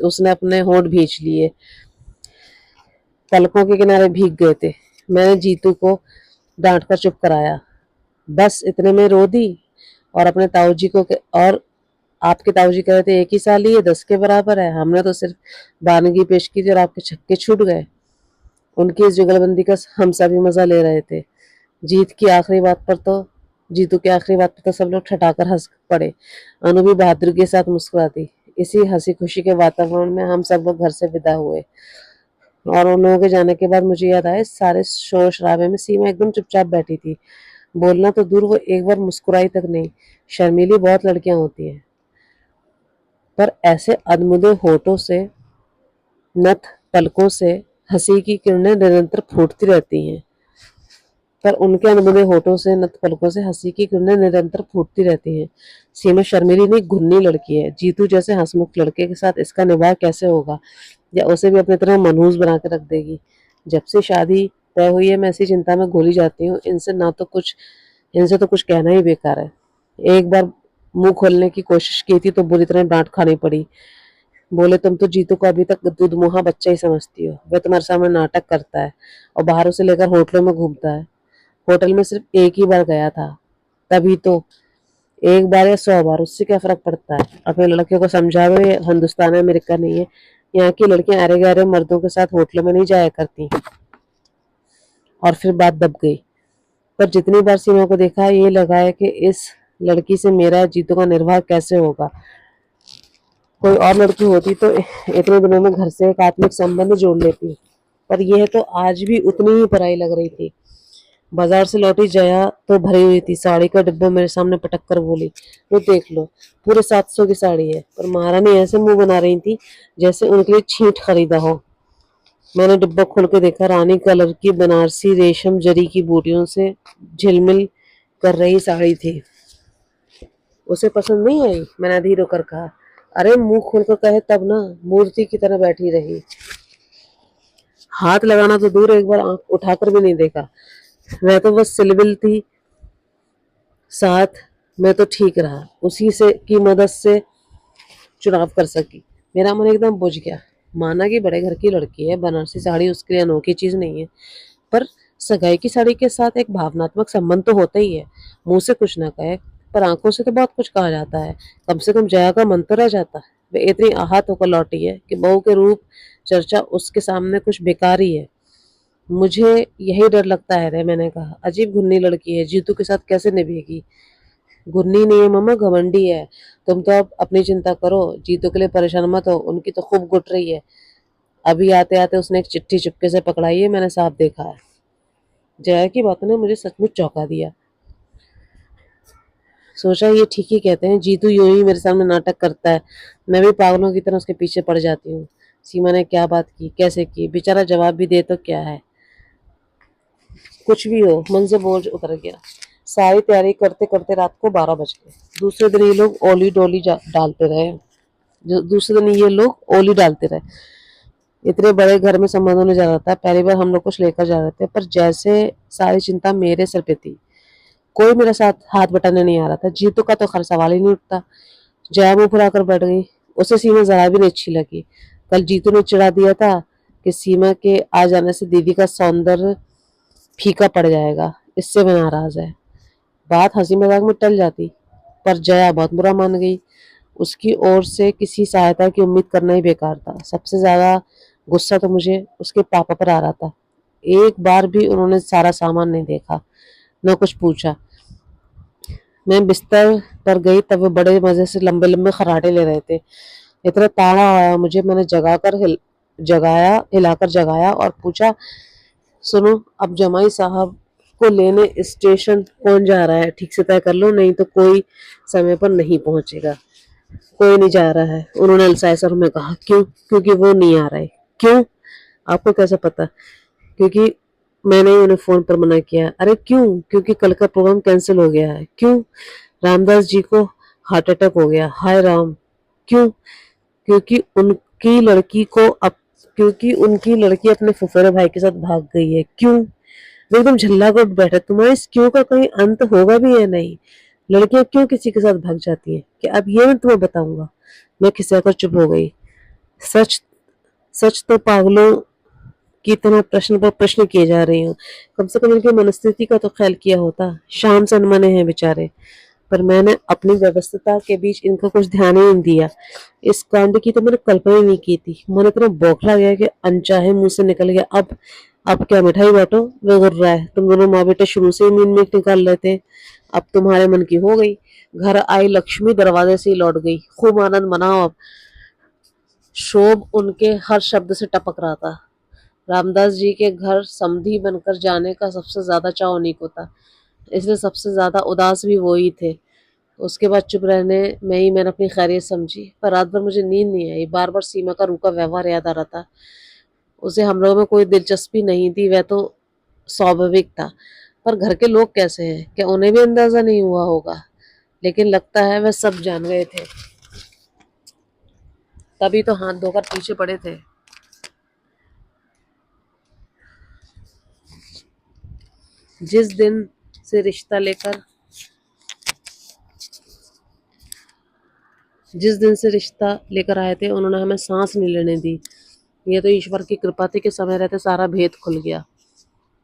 उसने अपने होंठ भींच लिए। पलकों के किनारे भीग गए थे। मैंने जीतू को डांट कर चुप कराया। बस इतने में रो दी। और अपने ताऊजी को और आपके ताऊजी कह रहे थे 1 ही साल ही है, 10 के बराबर है। हमने तो सिर्फ बानगी पेश की थी और आपके छक्के छूट गए। उनकी इस जुगलबंदी का हम सभी मजा ले रहे थे। जीत की आखिरी बात पर तो जीतू की आखिरी बात पर तो सब लोग ठठाकर हंस पड़े। अनु भी बहादुरी के साथ मुस्कुराती। इसी हंसी खुशी के वातावरण में हम सब लोग घर से विदा हुए। और उन लोगों के जाने के बाद मुझे याद आया, इस सारे शोर शराबे में सीमा एकदम चुपचाप बैठी थी। बोलना तो दूर, वो एक बार मुस्कुराई तक नहीं। शर्मीली बहुत लड़कियां होती हैं, पर ऐसे अधमुदे होठों से, नथ पलकों से हंसी की किरणें निरंतर फूटती रहती हैं। पर उनके अनबुने होठों से, नत पलकों से हंसी की किरणें निरंतर फूटती रहती हैं। सीमा शर्मीली नहीं, घुन्नी लड़की है। जीतू जैसे हंसमुख लड़के के साथ इसका निभाव कैसे होगा, या उसे भी अपनी तरह मनहूस बना के रख देगी। जब से शादी तय हुई है मैं ऐसी चिंता में घोली जाती हूँ। इनसे तो कुछ कहना ही बेकार है। एक बार मुंह खोलने की कोशिश की थी तो बुरी तरह डांट खानी पड़ी। बोले, तुम तो जीतू को अभी तक दूधमुहा बच्चा ही समझती हो। वह तुम्हारे सामने नाटक करता है और बाहर उसे लेकर होटलों में घूमता है। होटल में सिर्फ एक ही बार गया था, तभी तो। एक बार या 100 बार, उससे क्या फर्क पड़ता है। अपने लड़कियों को समझाओ, ये हिंदुस्तान है, अमेरिका नहीं है। यहाँ की लड़कियां अरे गहरे मर्दों के साथ होटलों में नहीं जाया करती। और फिर बात दब गई। पर जितनी बार सीमा को देखा, ये लगा है कि इस लड़की से मेरा जीतू का निर्वाह कैसे होगा। कोई और लड़की होती तो इतने दिनों में घर से एक आत्मिक संबंध जोड़ लेती, पर यह तो आज भी उतनी ही पराई लग रही थी। बाजार से लौटी जया तो भरी हुई थी। साड़ी का डिब्बा मेरे सामने पटक कर बोली, वो देख लो, पूरे 700 की साड़ी है। पर महारानी ऐसे मुंह बना रही थी जैसे उनके लिए छींट खरीदा हो। मैंने डिब्बा खोल के देखा। रानी कलर की बनारसी रेशम जरी की बूटियों से झिलमिल कर रही साड़ी थी। उसे पसंद नहीं आई? मैंने अधीर होकर कहा। अरे मुंह खोलकर कहे तब ना, मूर्ति की तरह बैठी रही। हाथ लगाना तो दूर, एक बार आंख उठाकर भी नहीं देखा। मैं तो बस सिलबिल थी साथ में, तो ठीक रहा। उसी से की मदद से चुनाव कर सकी। मेरा मन एकदम बुझ गया। माना कि बड़े घर की लड़की है, बनारसी साड़ी उसके लिए अनोखी चीज नहीं है, पर सगाई की साड़ी के साथ एक भावनात्मक संबंध तो होता ही है। मुंह से कुछ ना कहे, पर आंखों से तो बहुत कुछ कहा जाता है। कम से कम जया का मन तो रह जाता है। वे इतनी आहत होकर लौटी है कि बहू के रूप चर्चा उसके सामने कुछ बेकार ही है। मुझे यही डर लगता है रे, मैंने कहा। अजीब घुन्नी लड़की है, जीतू के साथ कैसे निभेगी। घुन्नी नहीं है मामा, घमंडी है। तुम तो अब अपनी चिंता करो, जीतू के लिए परेशान मत हो। उनकी तो खूब गुट रही है। अभी आते आते उसने एक चिट्ठी चुपके से पकड़ाई है, मैंने साफ देखा है। जया की बातों ने मुझे सचमुच चौंका दिया। सोचा ये ठीक ही कहते हैं, जीतू यूं ही मेरे सामने नाटक करता है, मैं भी पागलों की तरह उसके पीछे पड़ जाती हूँ। सीमा ने क्या बात की, कैसे की, बेचारा जवाब भी दे तो क्या है। कुछ भी हो, मन से बोझ उतर गया। सारी तैयारी करते करते रात को 12 बज गए। दूसरे दिन ये लोग ओली डोली डालते रहे। दूसरे दिन ये लोग ओली डालते रहे। इतने बड़े घर में संबंध होने जा रहा था। पहली बार हम लोग कुछ लेकर जा रहे थे, पर जैसे सारी चिंता मेरे सिर पे थी। कोई मेरे साथ हाथ बटाने नहीं आ रहा था। जीतू का तो खैर सवाल ही नहीं उठता। जया मुंह फुलाकर बैठ गई। उसे सीमा जरा भी नहीं अच्छी लगी। कल जीतू ने चिढ़ा दिया था कि सीमा के आ जाने से दीदी का सौंदर्य फीका पड़ जाएगा, इससे मैं नाराज है। बात हंसी मजाक में टल जाती, पर जया बहुत बुरा मान गई। उसकी ओर से किसी सहायता की उम्मीद करना ही बेकार था। सबसे ज्यादा गुस्सा तो मुझे उसके पापा पर आ रहा था। एक बार भी उन्होंने सारा सामान नहीं देखा, न कुछ पूछा। मैं बिस्तर पर गई तब वे बड़े मजे से लंबे लंबे खर्राटे ले रहे थे। इतना ताड़ा आया मुझे, मैंने हिलाकर जगाया और पूछा, सुनो, अब जमाई साहब को लेने स्टेशन कौन जा रहा है, ठीक से तय कर लो, नहीं तो कोई समय पर नहीं पहुंचेगा। कोई नहीं जा रहा है, उन्होंने अलसाए सर में कहा। क्यों? क्योंकि वो नहीं आ रहे। क्यों? आपको कैसे पता? क्योंकि मैंने ही उन्हें फोन पर मना किया। अरे क्यों? क्योंकि कल का प्रोग्राम कैंसिल हो गया है। क्यों? रामदास जी को हार्ट अटैक हो गया। हाय राम। क्यों? क्योंकि उनकी लड़की को अप क्योंकि उनकी लड़की अपने फुफेरे भाई के साथ भाग गई है। क्यों? वो एकदम झल्ला को बैठा। तुम्हारे इस क्यों का कहीं अंत होगा भी या नहीं? लड़कियां क्यों किसी के साथ भाग जाती हैं कि अब ये मैं तुम्हें बताऊंगा। मैं खिसियाकर चुप हो गई। सच सच तो पागलों कि इतना प्रश्न पर प्रश्न किए जा रही हूँ। कम से कम इनकी मनस्थिति का तो ख्याल किया होता। शाम से अनमने हैं बेचारे, पर मैंने अपनी व्यस्तता के बीच इनका कुछ ध्यान ही नहीं दिया। इस कांड की तो मैंने कल्पना ही नहीं की थी। मन इतना बौखला गया कि अनचाहे मुंह से निकल गया, अब क्या मिठाई बांटो, वे गुर्रा रहा है। तुम दोनों माँ बेटे शुरू से ही नींद में निकाल रहे थे, अब तुम्हारे मन की हो गई। घर आई लक्ष्मी दरवाजे से ही लौट गई। खूब आनंद मनाओ अब। शोभ उनके हर शब्द से टपक रहा था। रामदास जी के घर समधी बनकर जाने का सबसे ज्यादा चाव उन्हीं को था, इसलिए सबसे ज्यादा उदास भी वो ही थे। उसके बाद चुप रहने में ही मैंने अपनी खैरियत समझी, पर रात भर मुझे नींद नहीं आई। बार बार सीमा का रूखा व्यवहार याद आ रहा था। उसे हम लोगों में कोई दिलचस्पी नहीं थी, वह तो स्वाभाविक था। पर घर के लोग कैसे हैं, क्या उन्हें भी अंदाजा नहीं हुआ होगा? लेकिन लगता है वह सब जान गए थे, तभी तो हाथ धोकर पीछे पड़े थे। जिस दिन से रिश्ता लेकर जिस दिन से रिश्ता लेकर आए थे, उन्होंने हमें सांस नहीं लेने दी। यह तो ईश्वर की कृपा थी कि समय रहते सारा भेद खुल गया।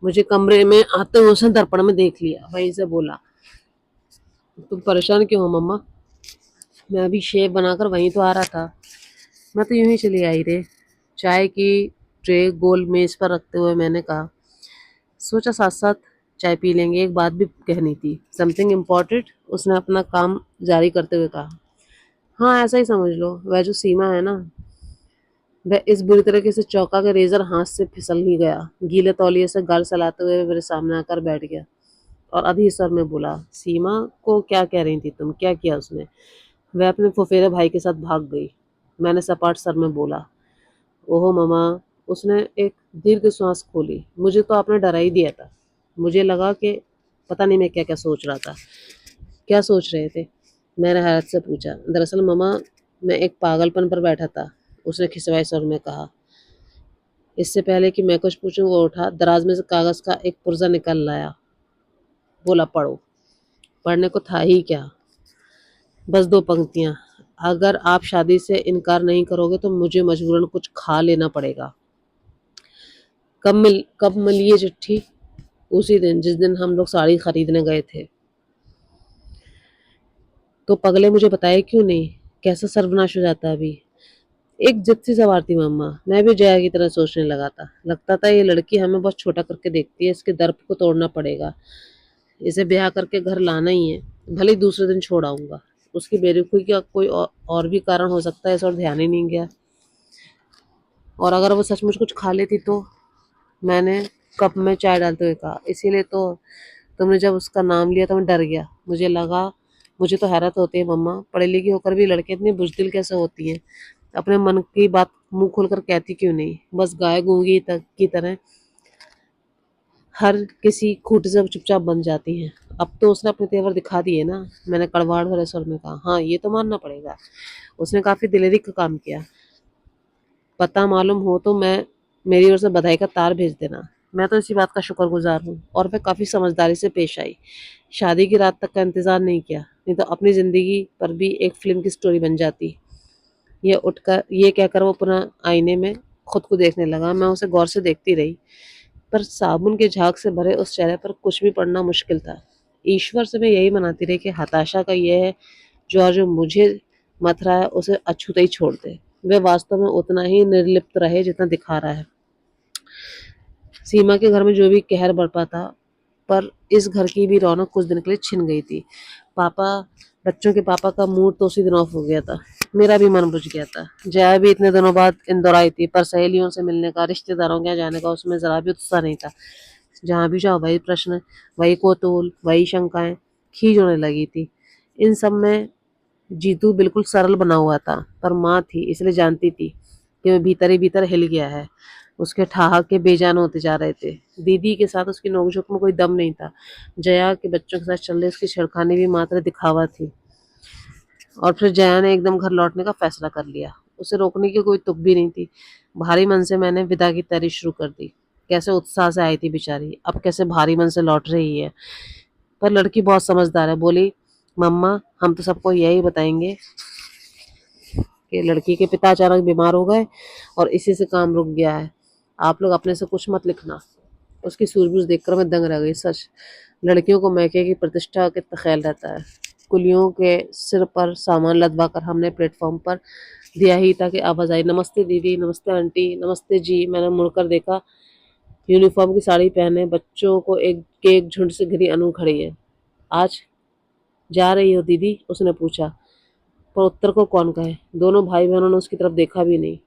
मुझे कमरे में आते हुए उसने दर्पण में देख लिया, वहीं से बोला, तुम परेशान क्यों हो मम्मा? मैं अभी शेव बनाकर वहीं तो आ रहा था। मैं तो यूं ही चली आई रे। चाय की ट्रे गोल मेज पर रखते हुए मैंने कहा, सोचा साथ साथ चाय पी लेंगे, एक बात भी कहनी थी, समथिंग इम्पोर्टेंट। उसने अपना काम जारी करते हुए कहा, हाँ ऐसा ही समझ लो। वह जो सीमा है ना, वह इस बुरी तरीके से चौंका के रेजर हाथ से फिसल ही गया। गीले तौलिए से गाल सलाते हुए मेरे सामने आकर बैठ गया और अधीर स्वर में बोला, सीमा को क्या कह रही थी तुम, क्या किया उसने? वह अपने फुफेरे भाई के साथ भाग गई। मैंने सपाट सर में बोला, ओहो ममा। उसने एक दीर्घ श्वास खोली। मुझे तो आपने डरा ही दिया था। मुझे लगा कि पता नहीं मैं क्या क्या सोच रहा था। क्या सोच रहे थे? मैंने हैरत से पूछा। दरअसल ममा, मैं एक पागलपन पर बैठा था, उसने खिसवाए स्वर में कहा। इससे पहले कि मैं कुछ पूछूं वो उठा, दराज में से कागज का एक पुर्जा निकाल लाया। बोला, पढ़ो। पढ़ने को था ही क्या, बस दो पंक्तियां। अगर आप शादी से इनकार नहीं करोगे तो मुझे मजबूरन कुछ खा लेना पड़ेगा। कब मिली ये चिट्ठी? उसी दिन जिस दिन हम लोग साड़ी खरीदने गए थे। तो पगले मुझे बताए क्यों नहीं? कैसा सर्वनाश हो जाता अभी। एक जिद सी सवार थी मम्मा। मैं भी जया की तरह सोचने लगा था। लगता था ये लड़की हमें बहुत छोटा करके देखती है, इसके दर्प को तोड़ना पड़ेगा। इसे ब्याह करके घर लाना ही है, भले ही दूसरे दिन छोड़ आऊंगा। उसकी बेरुखी का कोई और भी कारण हो सकता है, इस और ध्यान ही नहीं गया। और अगर वो सचमुच कुछ खा लेती तो? मैंने कप में चाय डालते हुए कहा, इसीलिए तो तुमने जब उसका नाम लिया तो मैं डर गया। मुझे तो हैरत होती है मम्मा, पढ़ी लिखी होकर भी लड़के इतनी बुजदिल कैसे होती हैं? अपने मन की बात मुंह खोलकर कहती क्यों नहीं? बस गाय गूंगी की तरह हर किसी खूंटे से चुपचाप बन जाती हैं। अब तो उसने अपने तेवर दिखा दिए ना। मैंने कड़वाहट भरे स्वर में कहा, हाँ ये तो मानना पड़ेगा, उसने काफी दिलेरी का काम किया। पता मालूम हो तो मेरी ओर से बधाई का तार भेज देना। मैं तो इसी बात का शुक्रगुजार हूँ। और वह काफी समझदारी से पेश आई। शादी की रात तक का इंतजार नहीं किया, नहीं तो अपनी जिंदगी पर भी एक फिल्म की स्टोरी बन जाती। ये कहकर वो पुनः आईने में खुद को देखने लगा। मैं उसे गौर से देखती रही, पर साबुन के झाग से भरे उस चेहरे पर कुछ भी पढ़ना मुश्किल था। ईश्वर से मैं यही मनाती रही कि हताशा का यह है, जो मुझे मथ रहा है उसे अछूते ही छोड़ दे। वह वास्तव में उतना ही निर्लिप्त रहे जितना दिखा रहा है। सीमा के घर में जो भी कहर बरपा था, पर इस घर की भी रौनक कुछ दिन के लिए छिन गई थी। पापा बच्चों के पापा का मूड तो उसी दिन ऑफ हो गया था। मेरा भी मन बुझ गया था। जया भी इतने दिनों बाद इंदौर आई थी, पर सहेलियों से मिलने का, रिश्तेदारों के यहाँ जाने का उसमें जरा भी उत्साह नहीं था। जहाँ भी जाओ वही प्रश्न, वही कौतूहल, वही शंकाएं। खींच होने लगी थी। इन सब में जीतू बिल्कुल सरल बना हुआ था, पर माँ थी इसलिए जानती थी कि वह भीतर ही भीतर हिल गया है। उसके ठहाके बेजान होते जा रहे थे। दीदी के साथ उसकी नोकझोंक में कोई दम नहीं था। जया के बच्चों के साथ चल रही उसकी छेड़खानी भी मात्र दिखावा थी। और फिर जया ने एकदम घर लौटने का फैसला कर लिया। उसे रोकने की कोई तुक भी नहीं थी। भारी मन से मैंने विदा की तैयारी शुरू कर दी। कैसे उत्साह से आई थी बेचारी, अब कैसे भारी मन से लौट रही है। पर लड़की बहुत समझदार है। बोली, मम्मा हम तो सबको यही बताएंगे कि लड़की के पिता अचानक बीमार हो गए और इसी से काम रुक गया है। आप लोग अपने से कुछ मत लिखना। उसकी सूझबूझ देखकर मैं दंग रह गई। सच, लड़कियों को मैके की प्रतिष्ठा का कितना ख्याल रहता है। कुलियों के सिर पर सामान लदवा कर हमने प्लेटफॉर्म पर दिया ही था कि आवाज आई, नमस्ते दीदी, नमस्ते आंटी, नमस्ते जी। मैंने मुड़कर देखा, यूनिफॉर्म की साड़ी पहने बच्चों को एक के एक झुंड से घिरी अनु खड़ी है। आज जा रही हो दीदी? उसने पूछा, पर उत्तर को कौन कहे। दोनों भाई बहनों ने उसकी तरफ देखा भी नहीं,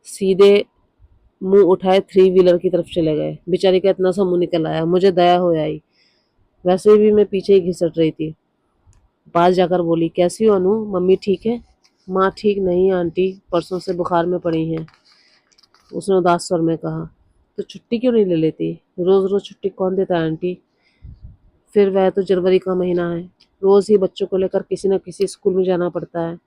सीधे मुंह उठाए थ्री व्हीलर की तरफ चले गए। बेचारी का इतना सा मुंह निकल आया, मुझे दया हो आई। वैसे भी मैं पीछे ही घिसट रही थी। पास जाकर बोली, कैसी हो अनु, मम्मी ठीक है? माँ ठीक नहीं आंटी, परसों से बुखार में पड़ी हैं, उसने उदास स्वर में कहा। तो छुट्टी क्यों नहीं ले लेती? रोज रोज छुट्टी कौन देता है आंटी? फिर वह तो जनवरी का महीना है, रोज ही बच्चों को लेकर किसी न किसी स्कूल में जाना पड़ता है।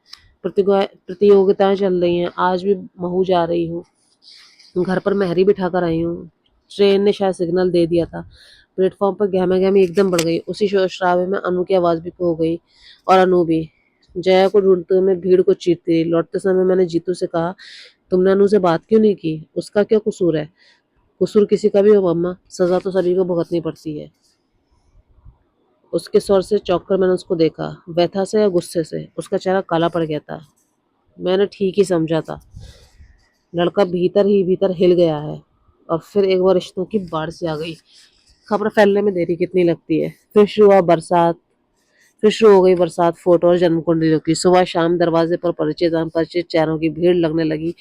प्रतियोगिताएं चल रही हैं, आज भी महू जा रही हूँ। घर पर मेहरी बिठा कर आई हूँ। ट्रेन ने शायद सिग्नल दे दिया था। प्लेटफॉर्म पर गहमा गहमी एकदम बढ़ गई। उसी शोर शराबे में अनु की आवाज भी हो गई, और अनु भी। जया को ढूंढते हुए मैं भीड़ को चीरती रही। लौटते समय मैंने जीतू से कहा, तुमने अनु से बात क्यों नहीं की? उसका क्या कसूर है? कसूर किसी का भी हो मम्मा, सजा तो सभी को भुगतनी पड़ती है। उसके स्वर से चौंक कर मैंने उसको देखा। व्यथा से या गुस्से से उसका चेहरा काला पड़ गया था। मैंने ठीक ही समझा था। लड़का भीतर ही भीतर हिल गया है, और फिर एक बार रिश्तों की बाढ़ सी आ गई। खबर फैलने में देरी कितनी लगती है। फिर शुरू हो गई बरसात, फोटो और जन्म कुंडलियों की। सुबह शाम दरवाजे पर परिचित अनपरिचित चेहरों की भीड़ लगने लगी।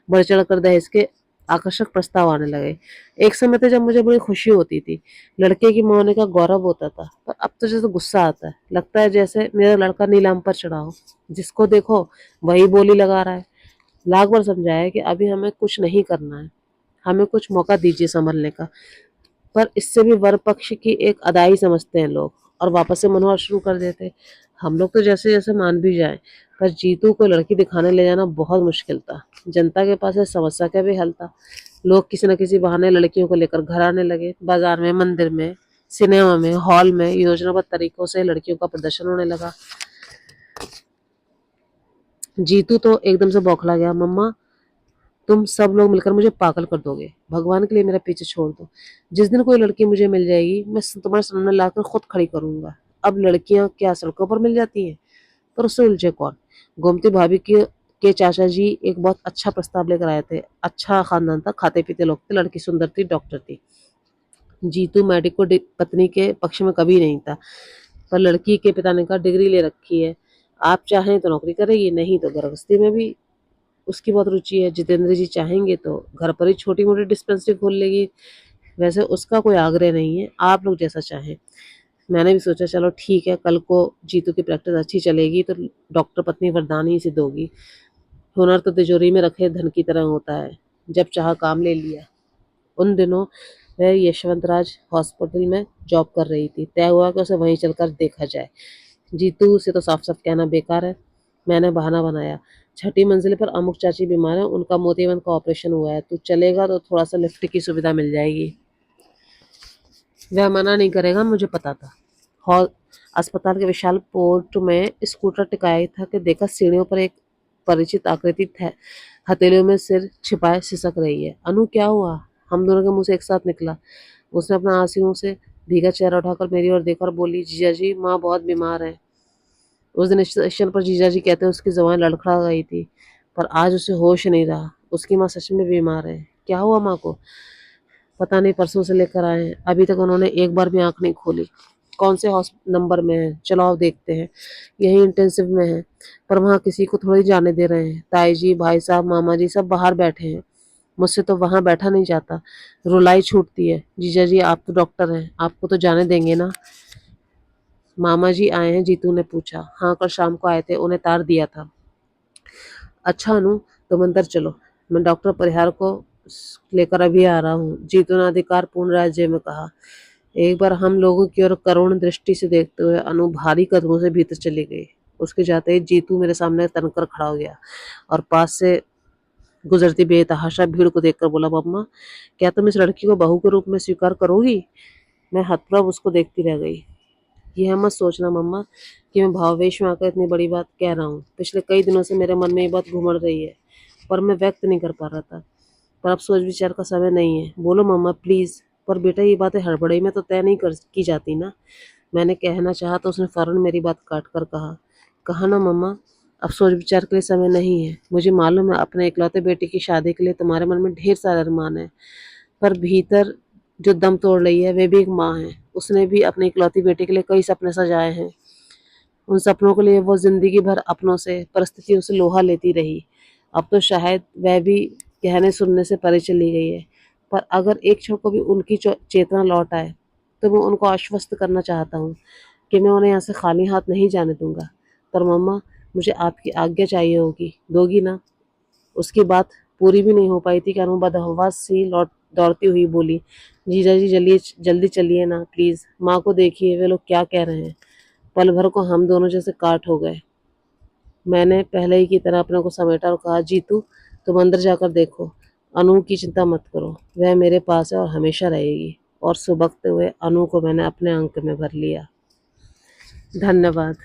बढ़ चढ़ कर दहेज के आकर्षक प्रस्ताव आने लगे। एक समय था जब मुझे बड़ी खुशी होती थी, लड़के की मां होने का गौरव होता था, पर अब तो जैसे गुस्सा आता है। लगता है जैसे मेरा लड़का नीलाम पर चढ़ा हो, जिसको देखो वही बोली लगा रहा है। लाख बार समझाया है कि अभी हमें कुछ नहीं करना है, हमें कुछ मौका दीजिए संभलने का, पर इससे भी वर पक्ष की एक अदाई समझते हैं लोग, और वापस से मनोहर शुरू कर देते हैं। हम लोग तो जैसे जैसे मान भी जाए, पर जीतू को लड़की दिखाने ले जाना बहुत मुश्किल था। जनता के पास इस समस्या का भी हल था। लोग किसी न किसी बहाने लड़कियों को लेकर घर आने लगे। बाजार में, मंदिर में, सिनेमा में, हॉल में योजनाबद्ध तरीकों से लड़कियों का प्रदर्शन होने लगा। जीतू तो एकदम से बौखला गया। मम्मा, तुम सब लोग मिलकर मुझे पागल कर दोगे, भगवान के लिए मेरा पीछे छोड़ दो। जिस दिन कोई लड़की मुझे मिल जाएगी, मैं तुम्हारे सामने लाकर खुद खड़ी करूंगा। अब लड़कियां क्या सड़कों पर मिल जाती हैं? पर उससे उलझे कौन? गोमती भाभी के चाचा जी एक बहुत अच्छा प्रस्ताव लेकर आए थे। अच्छा खानदान था, खाते पीते लोग थे, लड़की सुंदर थी, डॉक्टर थी। जीतू मेडिको पत्नी के पक्ष में कभी नहीं था, पर लड़की के पिता ने कहा, डिग्री ले रखी है, आप चाहें तो नौकरी करेगी, नहीं तो गृहस्थी में भी उसकी बहुत रुचि है। जितेंद्र जी चाहेंगे तो घर पर ही छोटी मोटी डिस्पेंसरी खोल लेगी। वैसे उसका कोई आग्रह नहीं है, आप लोग जैसा चाहें। मैंने भी सोचा चलो ठीक है, कल को जीतू की प्रैक्टिस अच्छी चलेगी तो डॉक्टर पत्नी वरदान ही सिद्ध होगी। हुनर तो तिजोरी में रखे धन की तरह होता है, जब चाहा काम ले लिया। उन दिनों वह यशवंत राज हॉस्पिटल में जॉब कर रही थी। तय हुआ कि उसे वहीं चलकर देखा जाए। जीतू से तो साफ साफ कहना बेकार है। मैंने बहाना बनाया, छठी मंजिल पर अमुक चाची बीमार है, उनका मोतियाबिंद का ऑपरेशन हुआ है, तू चलेगा तो थोड़ा सा लिफ्ट की सुविधा मिल जाएगी। वह मना नहीं करेगा, मुझे पता था। हॉल अस्पताल के विशाल पोर्ट में स्कूटर टिकाया था कि देखा, सीढ़ियों पर एक परिचित आकृति हथेलियों में सिर छिपाए सिसक रही है। अनु, क्या हुआ? हम दोनों के मुंह से एक साथ निकला। उसने अपना आंसुओं से भीगा चेहरा उठाकर मेरी ओर देखकर बोली, जीजा जी, माँ बहुत बीमार है। उस दिन स्टेशन पर जीजा जी कहते उसकी जुबान लड़खड़ा गई थी, पर आज उसे होश नहीं रहा। उसकी माँ सच में बीमार है। क्या हुआ माँ को? पता नहीं, परसों से लेकर आए हैं, अभी तक उन्होंने एक बार भी आंख नहीं खोली। कौन से नंबर में है? चलो आओ देखते हैं। यही इंटेंसिव में है, पर वहाँ किसी को थोड़ी जाने दे रहे हैं। ताई जी, भाई साहब, मामा जी सब बाहर बैठे हैं। मुझसे तो वहाँ बैठा नहीं जाता, रुलाई छूटती है। जीजा जी, आप तो डॉक्टर हैं, आपको तो जाने देंगे ना? मामा जी आए हैं? जीतू ने पूछा। हाँ, कल शाम को आए थे, उन्हें तार दिया था। अच्छा अनु, तुम अंदर चलो, मैं डॉक्टर परिहार को लेकर अभी आ रहा हूँ, जीतू ने अधिकार पूर्ण राज्य में कहा। एक बार हम लोगों की ओर करुण दृष्टि से देखते हुए अनु भारी कदमों से भीतर चली गई। उसके जाते ही जीतू मेरे सामने तनकर खड़ा हो गया, और पास से गुजरती बेतहाशा भीड़ को देखकर बोला, मम्मा, क्या तुम इस लड़की को बहू के रूप में स्वीकार करोगी? मैं हतप्रभ उसको देखती रह गई। यह मत सोचना मम्मा कि मैं भावावेश में आकर इतनी बड़ी बात कह रहा हूँ। पिछले कई दिनों से मेरे मन में ये बात घुमड़ रही है, पर मैं व्यक्त नहीं कर पा रहा था। पर अब सोच विचार का समय नहीं है। बोलो मम्मा प्लीज़। पर बेटा ये बातें हड़बड़ी में तो तय नहीं कर की जाती ना। मैंने कहना चाहा तो उसने फ़ौरन मेरी बात काट कर कहा, कहा ना मम्मा, अब सोच विचार के लिए समय नहीं है। मुझे मालूम है अपने इकलौते बेटे की शादी के लिए तुम्हारे मन में ढेर सारे अरमान हैं, पर भीतर जो दम तोड़ रही है वे भी एक माँ है। उसने भी अपनी इकलौती बेटी के लिए कई सपने सजाए हैं। उन सपनों के लिए वो ज़िंदगी भर अपनों से, परिस्थितियों से लोहा लेती रही। अब तो शायद वह भी कहने सुनने से परे चली गई है। पर अगर एक क्षण को भी उनकी चेतना लौट आए, तो मैं उनको आश्वस्त करना चाहता हूँ कि मैं उन्हें यहाँ से खाली हाथ नहीं जाने दूँगा। पर मम्मा, मुझे आपकी आज्ञा चाहिए होगी, दोगी ना? उसकी बात पूरी भी नहीं हो पाई थी कि अनु बदहवास सी लौट दौड़ती हुई बोली, जीजा जी जल्दी चलिए ना प्लीज़। माँ को देखिए वे लोग क्या कह रहे हैं। पल भर को हम दोनों जैसे काट हो गए। मैंने पहले ही की तरह अपने को समेटा और कहा, जीतू तुम अंदर जाकर देखो, अनु की चिंता मत करो, वह मेरे पास है और हमेशा रहेगी। और सुबकते हुए अनु को मैंने अपने अंक में भर लिया। धन्यवाद।